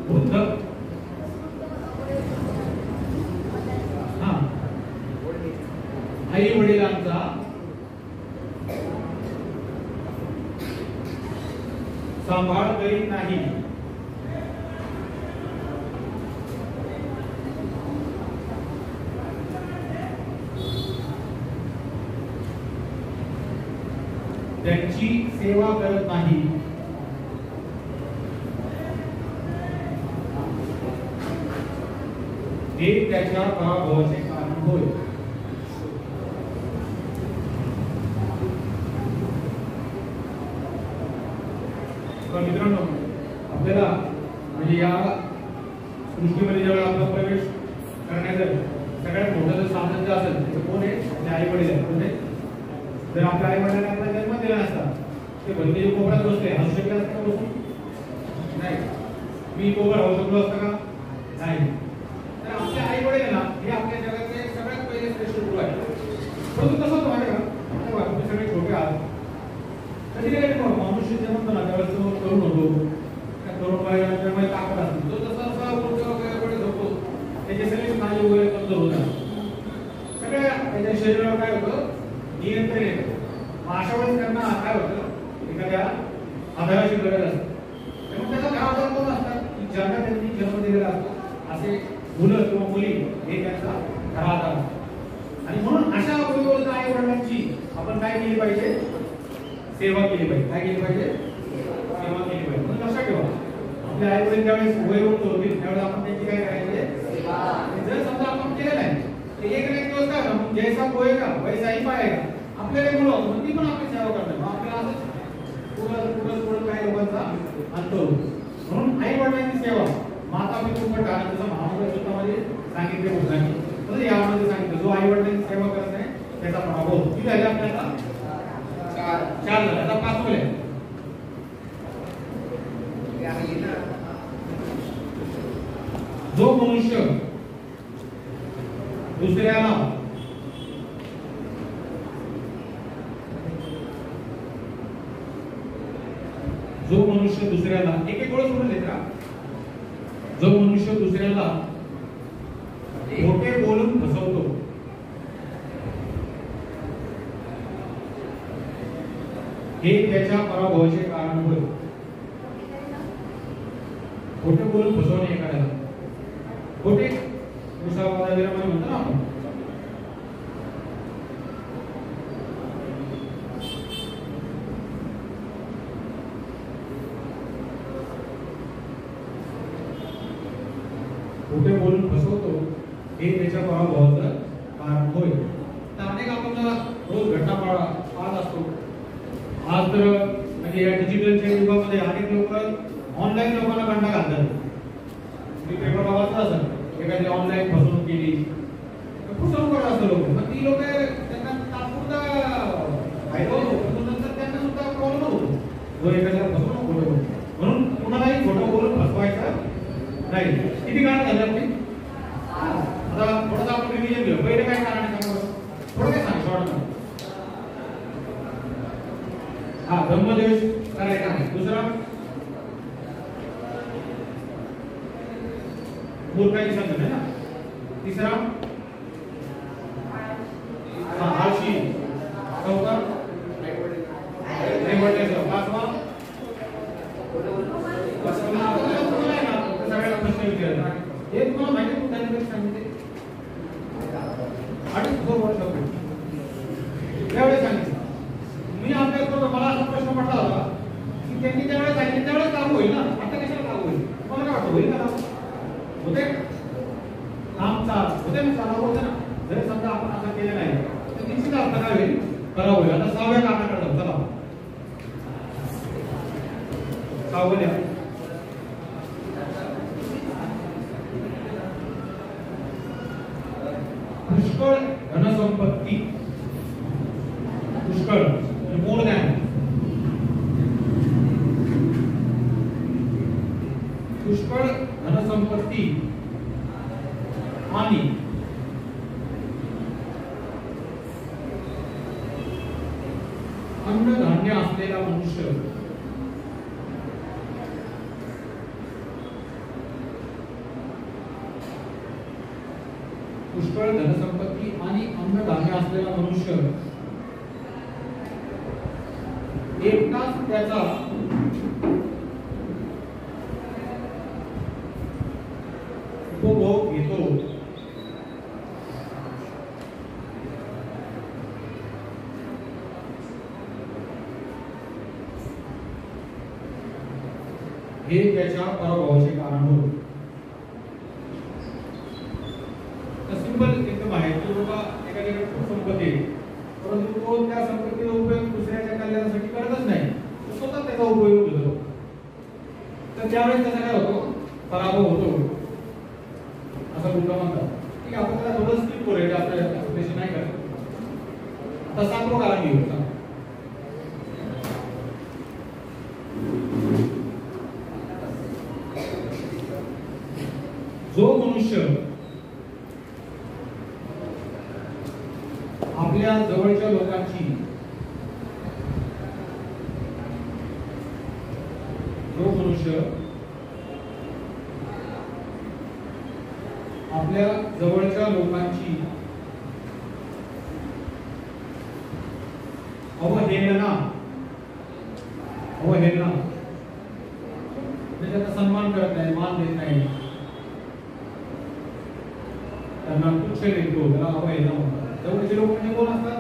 वृद्ध हा आई वडिलांचा सांभाळ करीत नाही. त्यांची सेवा करत नाही. हे त्याच्या पराभवाचे कारण होय. मित्रांनो आपल्याला म्हणजे या सृष्टीमध्ये जेव्हा आपला प्रवेश करण्याचं सगळ्यात मोठं जर साधन जे असेल तर कोण आहे? आपले आई वडील आहेत. कोण आहे? जर आपल्या आई वडिलांनी आपला जन्म दिला नसता ते भंगी कोपऱ्यात बसले हसू शकले असते का? बसून नाही. मी कोपर होऊ शकलो असतं का? नाही. तर आपल्या आई वडील ना हे परंतु कसं होतं माहिती का, तेव्हा तुम्ही सगळे छोटे आहात, कधी कधी मनुष्य जे म्हणतो ना त्यावेळेस तो तरुण होतो, त्या तरुण वयामध्ये ताकद असते, तो जसा जसा वगैरे होतो त्याचे सगळे स्नायू वगैरे कमजोर होतात, सगळ्या त्याच्या शरीरावर काय होतं नियंत्रण येतं. मग अशा वेळेस त्यांना काय होतं एखाद्या आधाराची गरज असते. त्यामुळे त्याचा घरावर कोण असतात की ज्यांना त्यांनी जन्म दिलेला असतो असे मुलं किंवा मुली हे त्यांचा घरात असतात. आणि म्हणून अशा अवयवता आई वडिलांची आपण काय केली पाहिजे, सेवा केली पाहिजे. काय केली पाहिजे, सेवा केली पाहिजे. म्हणून लक्षात ठेवा आपले आई वडील ज्यावेळेस वयोवृद्ध होतील त्यावेळेस आपण त्यांची काय करायचे, जर समजा आपण केलं नाही तर एक ना एक दिवस काय होणार, जैसा पोहेगा वैसा ही पाहेगा. आपल्याला मुलं होतं ती पण आपली सेवा करतात. आपल्याला असं पुढं काही लोकांचा अंत होतो. म्हणून आई वडिलांची सेवा माता पितृ कारण जसं महाभारत युद्धामध्ये सांगितले मुलांनी तसं यामध्ये सांगितलं जो आई वडिलांची सेवा करत नाही त्याचा पराभव. किती झाले आपल्याला, 4 झाले. आता 5 झाले. जो मनुष्य दुसऱ्याला एक एक गोष्ट सोडून देता, जो मनुष्य दुसऱ्याला खोटे बोलून फसवतो हे त्याच्या पराभवाचे कारण होय. खोटे बोलून फसवणे एखाद्याला, खोटे म्हणतो ना आपण, खोटे बोलून फसवतो हे त्याच्या पराभवाचं कारण होय. तर अनेक आपण रोज घटना पाहत असतो. आज तर म्हणजे या डिजिटलच्या युगामध्ये अनेक लोक ऑनलाईन लोकांना कंटा घालतात. मी पेपर वाचला असेल एखादी ऑनलाईन फसवणूक केली, फसवणूक करत असतं लोक. मग ती लोक त्यांना तात्पुरता फायदा होतो, पण नंतर त्यांना सुद्धा प्रॉब्लेम होतो जो एखाद्याला फसवणूक होतो. म्हणून कुणालाही खोटं बोलून फसवायचं नाही. किती कारण झाले आपली, आता थोडंसं आपण रिव्हिजन घेऊ. पहिले काय कारण आहे थोडं काय सांग शॉर्ट. हा, ब्रह्मदेश करायचा आहे. दुसरा मूर्खाची संगत आहे ना. तिसरा आळशी. चौथा पाचवा सगळ्याला प्रश्न विचारला हे तुम्हाला माहिती त्यांनी सांगितले 2.5 वर्ष त्यावेळेस सांगितलं. मी अभ्यास करतो, मला असा प्रश्न पडला होता की त्यांनी त्यावेळेस सांगितलं त्यावेळेस लागू होईल ना, आता कशाला लागू होईल. मला काय वाटतं होईल का होते काम होते ना, चालू होते ना. जर समजा आपण असं केलं नाही तर निश्चित अर्थ काय होईल, खराब होईल. आता 6व्या कारणाकडे जाऊ. चला 6व्या पुष्कळ धनसंपत्ती. पुष्कळ मोर दॅन. पुष्कळ धनसंपत्ती आणि अन्नधान्य असलेला मनुष्य पुष्कळ धनसंपत्ती आणि अन्नधान्य असलेला मनुष्य एकटाच त्याचा उपभोग घेतो. हे त्याच्या पराभवाचे कारण होते. सिंपल एकदम आहे की बाबा एखाद्याकडे खूप संपत्ती आहे, परंतु तो त्या संपत्तीचा उपयोग दुसऱ्याच्या कल्याणासाठी करतच नाही, तो स्वतः त्याचा उपयोग घेतो. तर त्यावेळेस त्याचा काय होतो, पराभव होतो असं मुद्दा म्हणतात. ठीक आहे, आपण त्याला थोडं स्किप करूया, आपल्याला पैसे नाही करत. आता 7वं कारण घेऊ. जो मनुष्य आपल्या जवळच्या लोकांची, जो मनुष्य आपल्या जवळच्या लोकांची अवहेलना म्हणजे त्यांना सन्मान करत नाही, मान देत नाही, त्यांना तुच्छ लेखतो, त्याला अवहेलना म्हणतात. जवळचे लोक म्हणजे कोण असतात?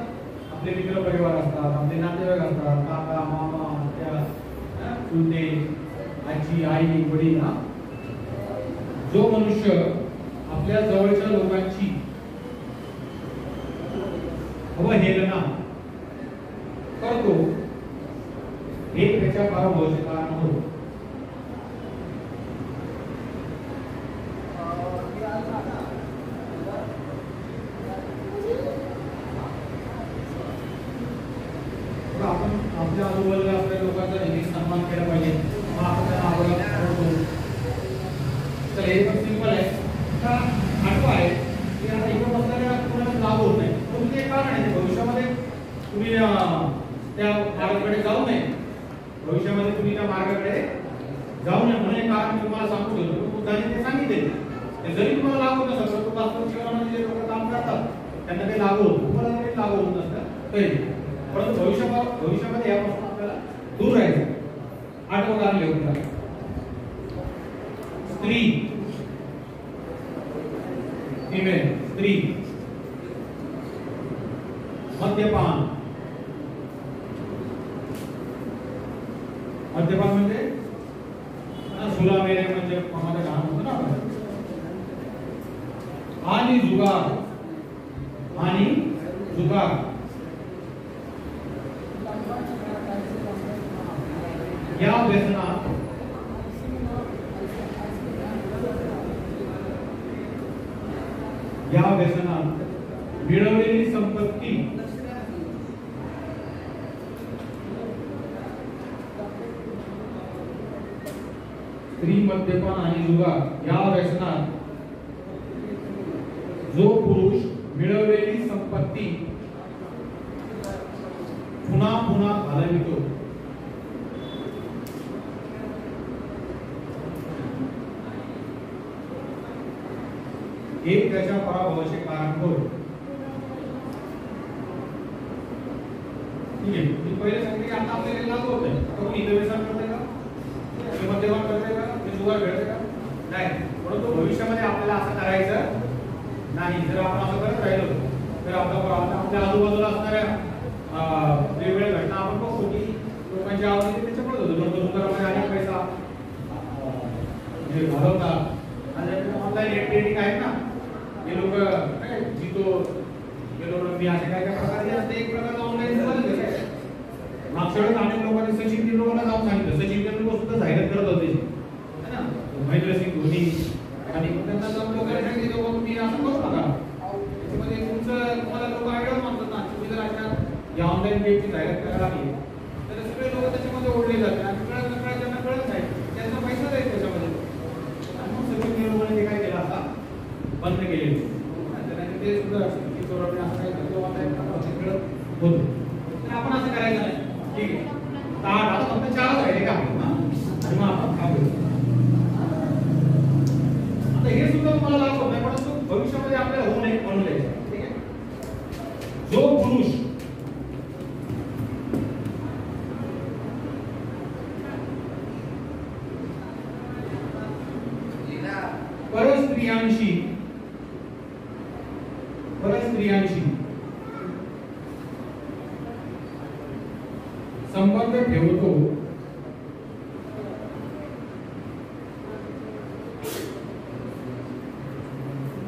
आपले मित्र परिवार असतात, आपले नातेवाईक असतात, काका मामा आत्या चुलते आजी आई वडील. जो मनुष्य आपल्या जवळच्या लोकांची अवहेलना करतो हे त्याच्या पराभवाचे कारण होते. आपण आपल्या आजूबाजूला आपल्या लोकांचा नेहमी सन्मान केला पाहिजे. आपण त्यांना आवडतो. तर हे पण सिंपल आहे. आठवा आहे की आता इकडे बसणाऱ्या कोणाला लागू होत नाही. पण ते कारण आहे भविष्यामध्ये तुम्ही त्या मार्गाकडे जाऊ नये. भविष्यामध्ये तुम्ही त्या मार्गाकडे जाऊ नये म्हणून एक कारण तुम्हाला सांगू देतो. बुद्धाने ते सांगितले. जरी तुम्हाला लागू होत नसेल तर वास्तविक जीवनामध्ये जे लोक काम करतात त्यांना ते लागू होतं. तुम्हाला जरी लागू होत नसतं तरी, परंतु भविष्यामध्ये यापासून आपल्याला दूर राहायचं. आठवं कारण लिहून टाका. स्त्री, फिमेल, स्त्री, मद्यपान. मद्यपान म्हणजे सुला मेरे म्हणजे आम्हाला लहान होतं ना आपण. आणि जुगार, या व्यसनात मिळवलेली संपत्ती स्त्री, मद्यपान आणि जुगार या व्यसनात जो पुरुष मिळवलेली संपत्ती पुन्हा पुन्हा घालवितो हे त्याच्या पराभवाचे कारण होय. ठीक आहे. मी पहिले सांगितले की आता आपल्याला लागू होत नाही. कोणी व्यवसाय करते का? मद्यपान करते का? जुगार खेळते का? नाही. परंतु भविष्यामध्ये आपल्याला असं करायचं नाही. जर आपण असं करत राहिलो तर आपल्या आजूबाजूला असणाऱ्या वेगवेगळ्या घटना आपण बघतो की लोकांची आवडीने त्याच्यामुळे होतो. गुंतवणुकीमध्ये अनेक पैसा घालवतात. आणि ऑनलाईन ट्रेडिंग आहेत ना, हे लोक जितो गेलो मी असे काय काय प्रकारे असते. एक प्रकारचा ऑनलाईन मागच्या वेळेस अनेक लोकांनी सचिन तेंडुलकरला जाऊन सांगितलं. सचिन तेंडुलकर सुद्धा जाहिरात करत होते है ना, महेंद्रसिंग धोनी. आणि त्यांना जाऊन लोकांनी सांगितलं बाबा तुम्ही असं करू नका. त्याच्यामध्ये तुम्हाला लोक आयडिया मानतात ना, तुम्ही जर अशा या ऑनलाईन गेमची जाहिरात करायला लागली तर सगळे लोक त्याच्यामध्ये ओढले जातात. आणि कळत नकळत त्यांना कळत नाही, त्यांचा पैसा जाईल त्याच्यामध्ये. आणि मग सचिन तेंडुलकरने काय केलं आता बंद केलेले. ते सुद्धा होतो. तर आपण असं करायचं नाही. ठीक आहे. आता फक्त 4 राहिले का आणि मग आपण खाऊ. आता हे सुद्धा तुम्हाला लागू होत नाही, परंतु भविष्यामध्ये आपल्याला होऊ नये म्हणून द्यायचं. ठीक आहे. जो पुरुष परस्त्रियांशी संबंध ठेवतो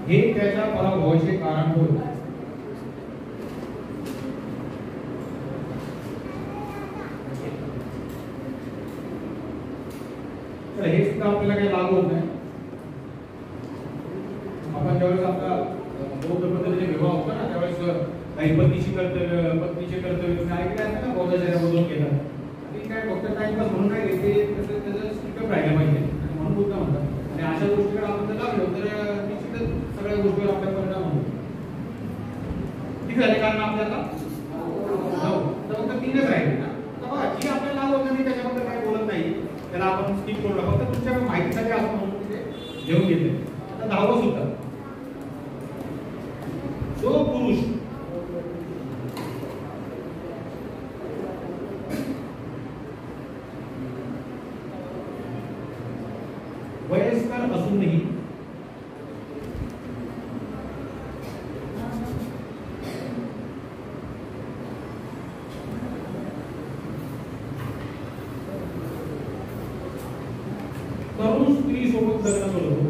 हे त्याच्या पराभवाचे कारण होय. तर हे सुद्धा आपल्याला काही लागू होत नाही. आपण ज्यावेळेस आपला बौद्ध पद्धतीने विवाह होता ना, त्यावेळेस काही पत्नीचे कर्तव्य तुम्ही ऐकले असते ना, बौद्धाचार्यामधून केलं. आणि काय फक्त टाइमपास म्हणून काय घेते, त्याचं स्टिकअप राहिलं पाहिजे म्हणून बुद्ध म्हणतात. आणि अशा गोष्टीकडे आपण जर लागलो तर निश्चितच सगळ्या गोष्टीवर आपल्या परिणाम होतो. किती झाले कारण आपल्याला 9 तर फक्त 3च राहिले ना. तर बघा जी आपल्याला लागू होतं मी त्याच्याबद्दल काही बोलत नाही, त्याला आपण स्किप करू. फक्त तुमच्या माहितीसाठी आपण म्हणून तिथे घेऊन घेतले. आता 10वं सूत्र, जो पुरुष वयस्कर असूनही तरुण स्त्री सोबत लग्न करतो,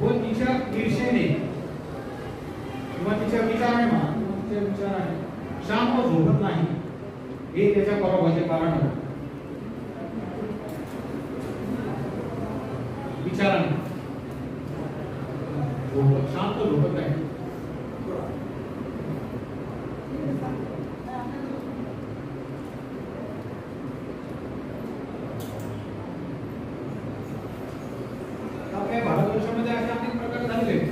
व तिच्या ईर्षेने किंवा तिच्या विचाराने शांत झोपत नाही, हे त्याच्या पराभवाचे कारण आहे. विचाराने शांत झोपत नाही. आपल्या भारतवर्षामध्ये असे अनेक प्रकार झालेले आहेत.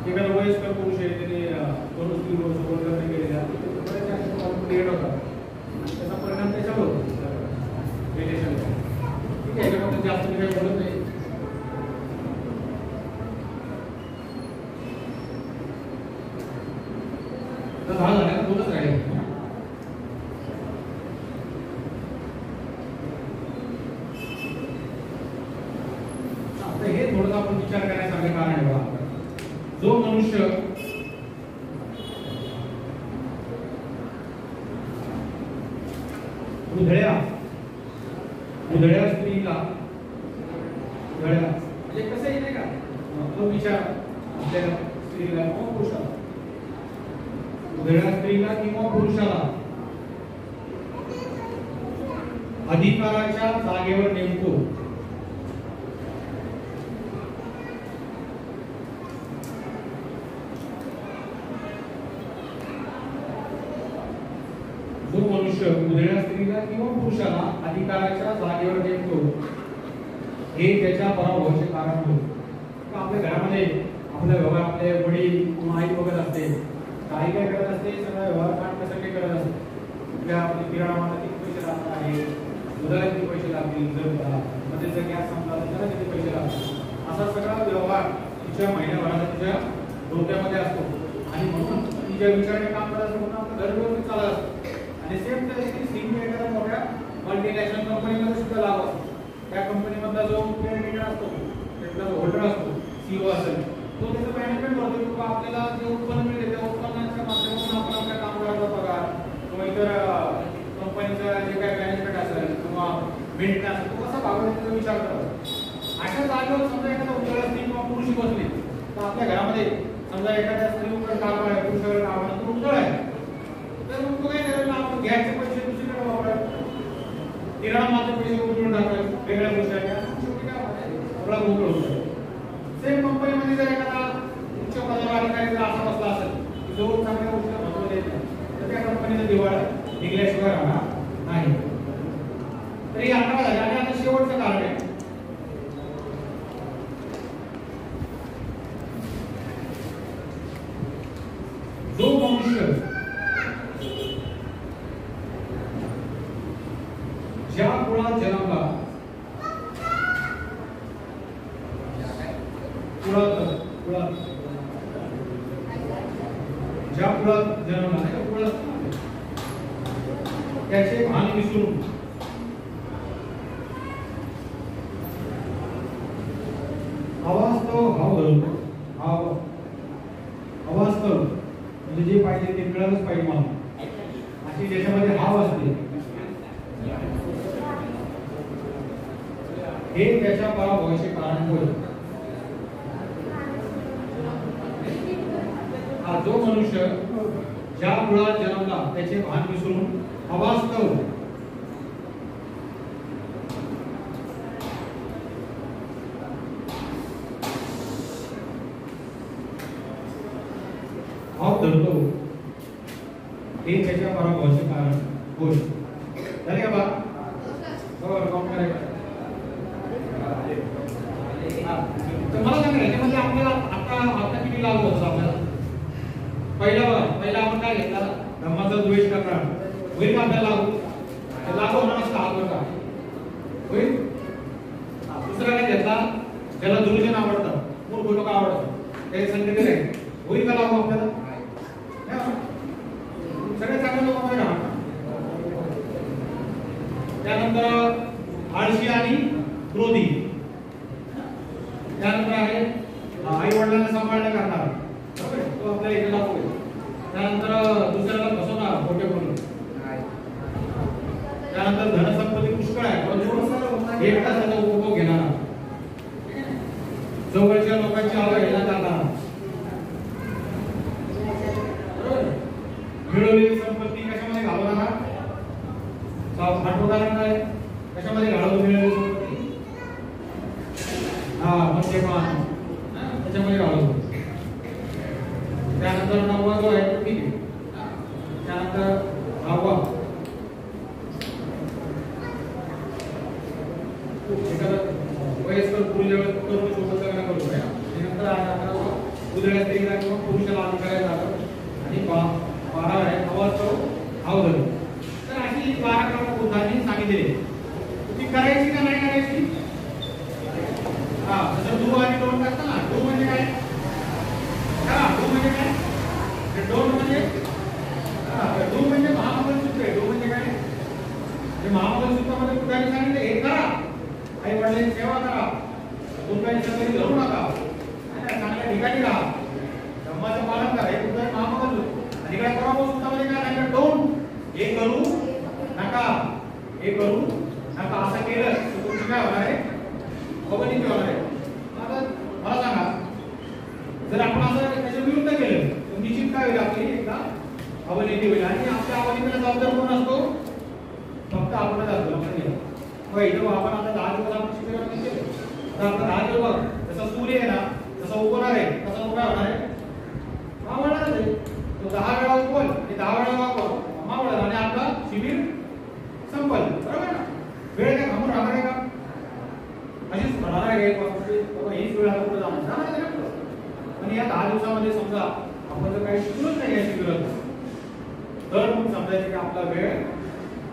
एखादा वयस्कर पुरुष आहे, त्याने तरुण स्त्रीसोबत लग्न केलेले आहे, बरेचसे असे प्रॉब्लेम क्रिएट होतात. त्याचा परिणाम त्याच्यावर होतो रिलेशनवर. ठीक आहे, याच्यामध्ये जास्त मी काही बोलत नाही. तर 10 झाले, 2च राहिले. आता हे थोडं आपण विचार करण्यासारखं कारण आहे बघा. जो मनुष्य उधळ्या स्त्रीला म्हणजे कसं आहे नाही का, तो विचार आपल्या स्त्रीला किंवा पुरुषाला, उधळ्या स्त्रीला किंवा पुरुषाला अधिकाराच्या जागेवर नेमतो, जो मनुष्य उधळ्या स्त्रीला किंवा पुरुषाला अधिकाराच्या जागेवर नेमतो, हे त्याच्या पराभवाचे कारण होते. आपल्या घरामध्ये आपला व्यवहार आपले वडील किंवा आई बघत असते, काही काय करत असते, सगळा व्यवहार काढण्यासाठी करत असते. आपल्या किराणामाला किती पैसे लागणार आहे, दुधाला किती पैसे लागतील, जर मध्ये जर गॅस संपला तर त्याला किती पैसे लागतील, असा सगळा व्यवहार तिच्या महिन्याभराचा तिच्या डोक्यामध्ये असतो. आणि म्हणून तिच्या विचाराने काम करत असतो, म्हणून आपलं घर व्यवस्थित चालत असतं. आणि सेम तरी स्कीम एखाद्या मोठ्या मल्टीनॅशनल कंपनीमध्ये सुद्धा लागू असतो. त्या कंपनीमधला जो लीडर असतो, त्यातला जो होल्डर असतो, सीईओ असेल, तो त्याचं मॅनेजमेंट करतो की बाबा आपल्याला जे उत्पन्न मिळते त्या उत्पन्नाच्या माध्यमातून आपण आपल्या कामगारांचा पगार किंवा इतर कंपनीचं जे काही मॅनेजमेंट असेल किंवा मेंटेनन्स तो कसा भागवण्याचा त्याचा विचार करतो. अशा जागेवर समजा एखादा उद्योग स्त्री किंवा पुरुष बसले तर आपल्या घरामध्ये समजा एखाद्या स्त्रीवर काम आहे, पुरुषावर काम आहे, तो उद्योग आहे, तर मग तो काय करेल, आपण घ्यायचे पैसे दुसरीकडे वापरायचे, किराणामाचे पैसे उचलून टाकायचे, वेगळ्या गोष्टी शेवटी काय सगळा गोंधळ होतो. सेम कंपनीमध्ये जर एखादा उच्च पदावर अधिकारी जर असा बसला असेल की जो चांगल्या गोष्टीला महत्त्व देत नाही, तर त्या कंपनीचं दिवाळ निघल्याशिवाय राहणार नाही. तर हे 11 झाले. आणि आता शेवटचं कारण आहे, जो मनुष्य ज्या कुळात जन्मला, ज्या कुळात जन्मला त्या कुळात त्याचे भान विसरून अवास्तव भाव धरतो. अवास्तव म्हणजे जे पाहिजे ते मिळालंच पाहिजे मला, अशी ज्याच्यामध्ये भाव असते, हे त्याच्या पराभवाचे कारण होय. हा जो मनुष्य ज्या कुळात जन्मला त्याचे भान विसरून अवास्तव भाव धरतो, हे त्याच्या पराभवाचे कारण होय. बरोबर काउंट करायचं. तर मला सांगा याच्यामध्ये आपल्याला आता किती लागू होतं आपल्याला? पहिला आपण काय घेतला? धम्माचा द्वेष करणार होईल का आपल्याला लागू होणार नसता आपण का होईल? दुसरा काय घेतला? ज्याला दुर्जन आवडतात मूर्ख लोक आवडतात ते संकेत आहे होईल का लागू आपल्याला? सगळे चांगले लोक मध्ये राहणार. त्यानंतर आळशी आणि क्रोधी. त्यानंतर आहे आई वडिलांना सांभाळणं करणार तो आपल्याला इथे लागू होईल. त्यानंतर दुसऱ्याला फसवणार खोटे बोलून. त्यानंतर धनसंपत्ती पुष्कळ आहे परंतु एकटा त्याचा उपभोग घेणार. जवळच्या लोकांची अवहेलना करणार. मिळवलेली संपत्ती कशामध्ये घालवणार? उदाहरण काय कशामध्ये घालवली मिळवलेली संपत्ती? मद्यपान त्याच्यामध्ये घालवतो. त्यानंतर 9वा जो आहे तो ठीक आहे. त्यानंतर 10वा वयस्कर तरुण सोबत लग्न करू नये. त्यानंतर 11वा उजळ्या स्त्रीला किंवा पुरुषाला अधिकार आहे. आणि 12 आहे अवास्तव अवधर. तर अशी 12 क्रमांक बुद्धांनी सांगितले. ती करायची का नाही करायची? जसं डू आणि डोंट असतं ना. डू म्हणजे काय? डू म्हणजे काय? डोंट म्हणजे डू म्हणजे महामंगलसूत्र आहे. डू म्हणजे काय? महामंगलसूत्रामध्ये बुद्धांनी सांगितलं हे करा. आई वडिलांची सेवा करा. दुःखाची संगती धरू नका. चांगल्या ठिकाणी राहा. धर्माचं पालन करा. हे बुद्धांनी महामंगलसूत्र. आणि काय सूत्रामध्ये काय सांगितलं? डोंट हे करू नका. हे करू नका. असं केलं तर तुमची काय होणार आहे? अवनीती होणार आहे. मला सांगा जर आपण असं त्याच्या विरुद्ध केलं तर निश्चित काय होईल? आपली एकदा अवनीती होईल. आणि आपल्या अवनीतीला जबाबदार कोण असतो? फक्त आपणच असतो. इथं आपण आता 10 दिवस आपण शिकवणार नाही केलं तर आपण 10 दिवस जसा सूर्य आहे ना तसा उगवणार आहे तसा उभा होणार आहे मावळणारच आहे. तो 10 वेळा उगवल आणि 10 वेळा मावळल आणि आपला शिबिर संपल. बरोबर ना? वेळ काय थांबून राहणार आहे का? अशीच होणार आहे. हीच वेळ आता पुढे जाणार आहे. पण या 10 दिवसामध्ये समजा आपण जर काही शिकलोच नाही या शिबिरात तर मग समजायचं की आपला वेळ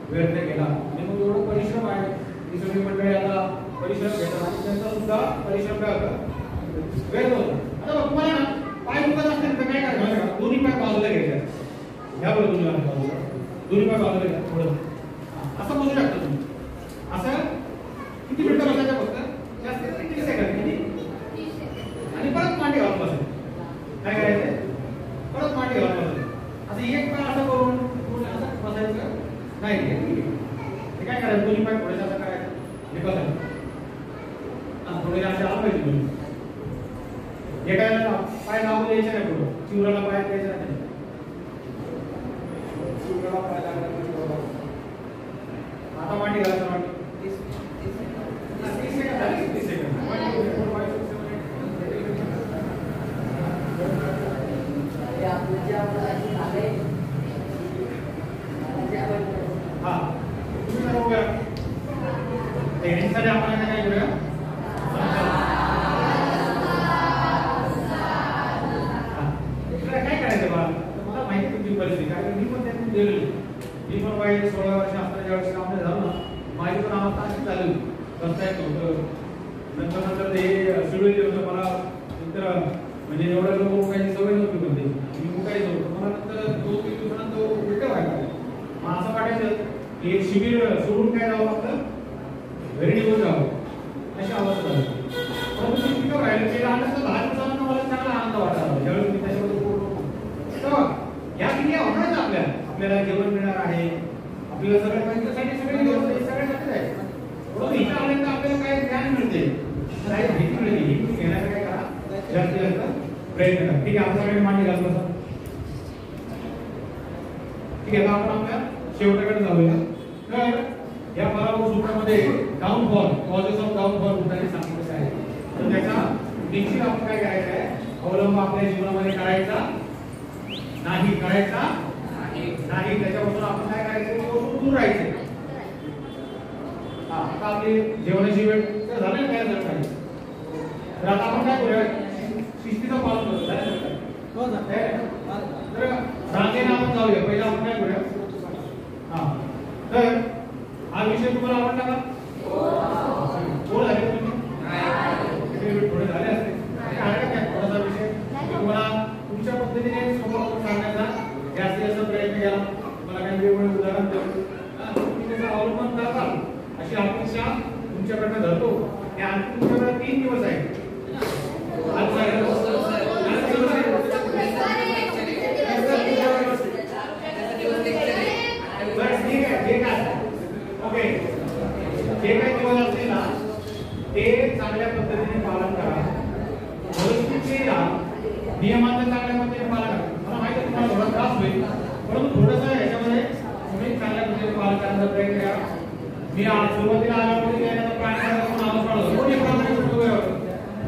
व्यर्थ केला. आणि मग एवढं परिश्रम आहे. ही सगळी मंडळी आता परिश्रम घेतात आणि त्यांचा सुद्धा परिश्रम काय होता? व्यर्थ होता. आता तुम्हाला ना पाय दुखत असतील तर काय करायचं? दोन्ही पाय बाजूला घ्यायचे. ह्या बरोबर दोन्ही पाय बाजूला घ्या. थोडं असं बसू शकता तुम्ही. असं किती मिनिटं बसायचं? फक्त जास्त 30 सेकंद. किती? आणि परत मांडी घालून बसायचं. काय करायचं? परत मांडी घालून बसायचं. असं एक पाय असं करून असं बसायचं नाही. हे काय करायचं? दोन्ही पाय थोडेसे असं करायचं. हे बसायचं. थोडे असे आलं पाहिजे तुम्ही. एकाला पाय लावून द्यायचे नाही. पुढं चिवराला पाय द्यायचा नाही. चिवराला पाय लागला. आता मांडी घालायचं. मांडी 30 सेकंद झाली. 30 सेकंद साठी आपण काय करूया? काय करायचं बा? मला माहिती तुमची परिस्थिती काय. मी पण त्यातून गेलेलो. मी पण वय 16 वर्ष असताना ज्यावेळेस काम झालं ना माझी पण अवस्था अशी चालू करता येत होतं. नंतर ते शिडूल होतं. मला मित्र म्हणजे एवढ्या लोक उठायची सवय नव्हती. पण ते मी उठायचं होतं. मला नंतर 2-3 दिवसानंतर उलट व्हायला मग असं वाटायचं की एक शिबिर सोडून काय जावं लागतं? घरी निघून जावं अशी अवस्था झाली. परंतु मी तिथं राहिलं ते आनंद 10 दिवसानंतर मला चांगला आनंद वाटायला. ज्यावेळेस मी त्याच्यामध्ये या क्रिया होणार आपल्याला जेवण मिळणार आहे. आपल्याला सगळ्या माहितीसाठी सगळे सगळ्यासाठी आहे. म्हणून इथं आल्यानंतर आपल्याला काय ज्ञान मिळते. काही माहिती मिळते. ही घेण्याचा काय करा जास्तीत जास्त प्रयत्न करा. ठीक आहे. आमच्याकडे मांडी घालतो असं. ठीक आहे. आता आपण आपल्या शेवटाकडे जाऊया. तर या पराभव सूत्रामध्ये डाऊनफॉल कॉजेस ऑफ डाऊनफॉल बुद्धांनी सांगितलं आहे. तर त्याचा निश्चित आपण काय करायचं आहे? अवलंब आपल्या जीवनामध्ये करायचा नाही. करायचा नाही. त्याच्यापासून आपण काय करायचं? दूर राहायचं. हा आता आपली जेवणाची वेळ तर झाली काय झालं काही तर आता आपण काय करूया शिस्तीचं पालन करू काय हो ना तर रांगेने आपण जाऊया पहिला आपण काय करूया हा तर हा विषय तुम्हाला आवडला का कोण झाले तुम्ही थोडे झाले असते काय थोडासा विषय तुम्हाला तुमच्या पद्धतीने समोर सांगण्याचा जास्तीत जास्त प्रयत्न केला मला काही वेगवेगळे उदाहरण देऊ तुम्ही त्याचं अवलंबन करताल अशी अपेक्षा तुमच्याकडनं धरतो हे आणखी तुमच्याकडे 3 दिवस आहेत ओके जे काही दिवस असतील ना ते चांगल्या पद्धतीने पालन करा नियमांचं चांगल्या पद्धतीने पालन करा मला माहिती आहे तुम्हाला थोडा त्रास होईल परंतु थोडंसं ह्याच्यामध्ये तुम्ही चांगल्या पद्धतीने पालन करण्याचा प्रयत्न करा मी सुरुवातीला आल्यामध्ये कोण आवाज काढतो कोण एक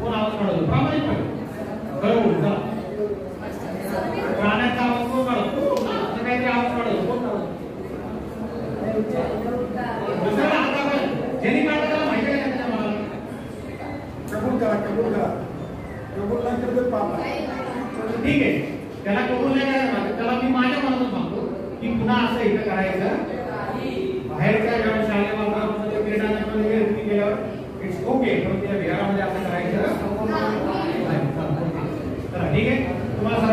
कोण आवाज काढतो प्रामाणिकपणे खरं बोलू चला प्राण्याचा आवाज कोण काढतो असं काहीतरी आवाज काढतो कोण काढतो दुसऱ्याला हाता काय ज्यांनी काढलं त्याला माहिती आहे का मला कबूल करा कबूल नाही तर पाप ठीक आहे त्याला कबूल नाही करायचं त्याला मी माझ्या मनातून सांगतो की पुन्हा असं इथं करायचं बाहेरच्या जेव्हा शाळेत वापरामध्ये क्रीडामध्ये गेल्यावर इट्स ओके पण त्या विहारामध्ये असं करायचं तर ठीक आहे तुम्हाला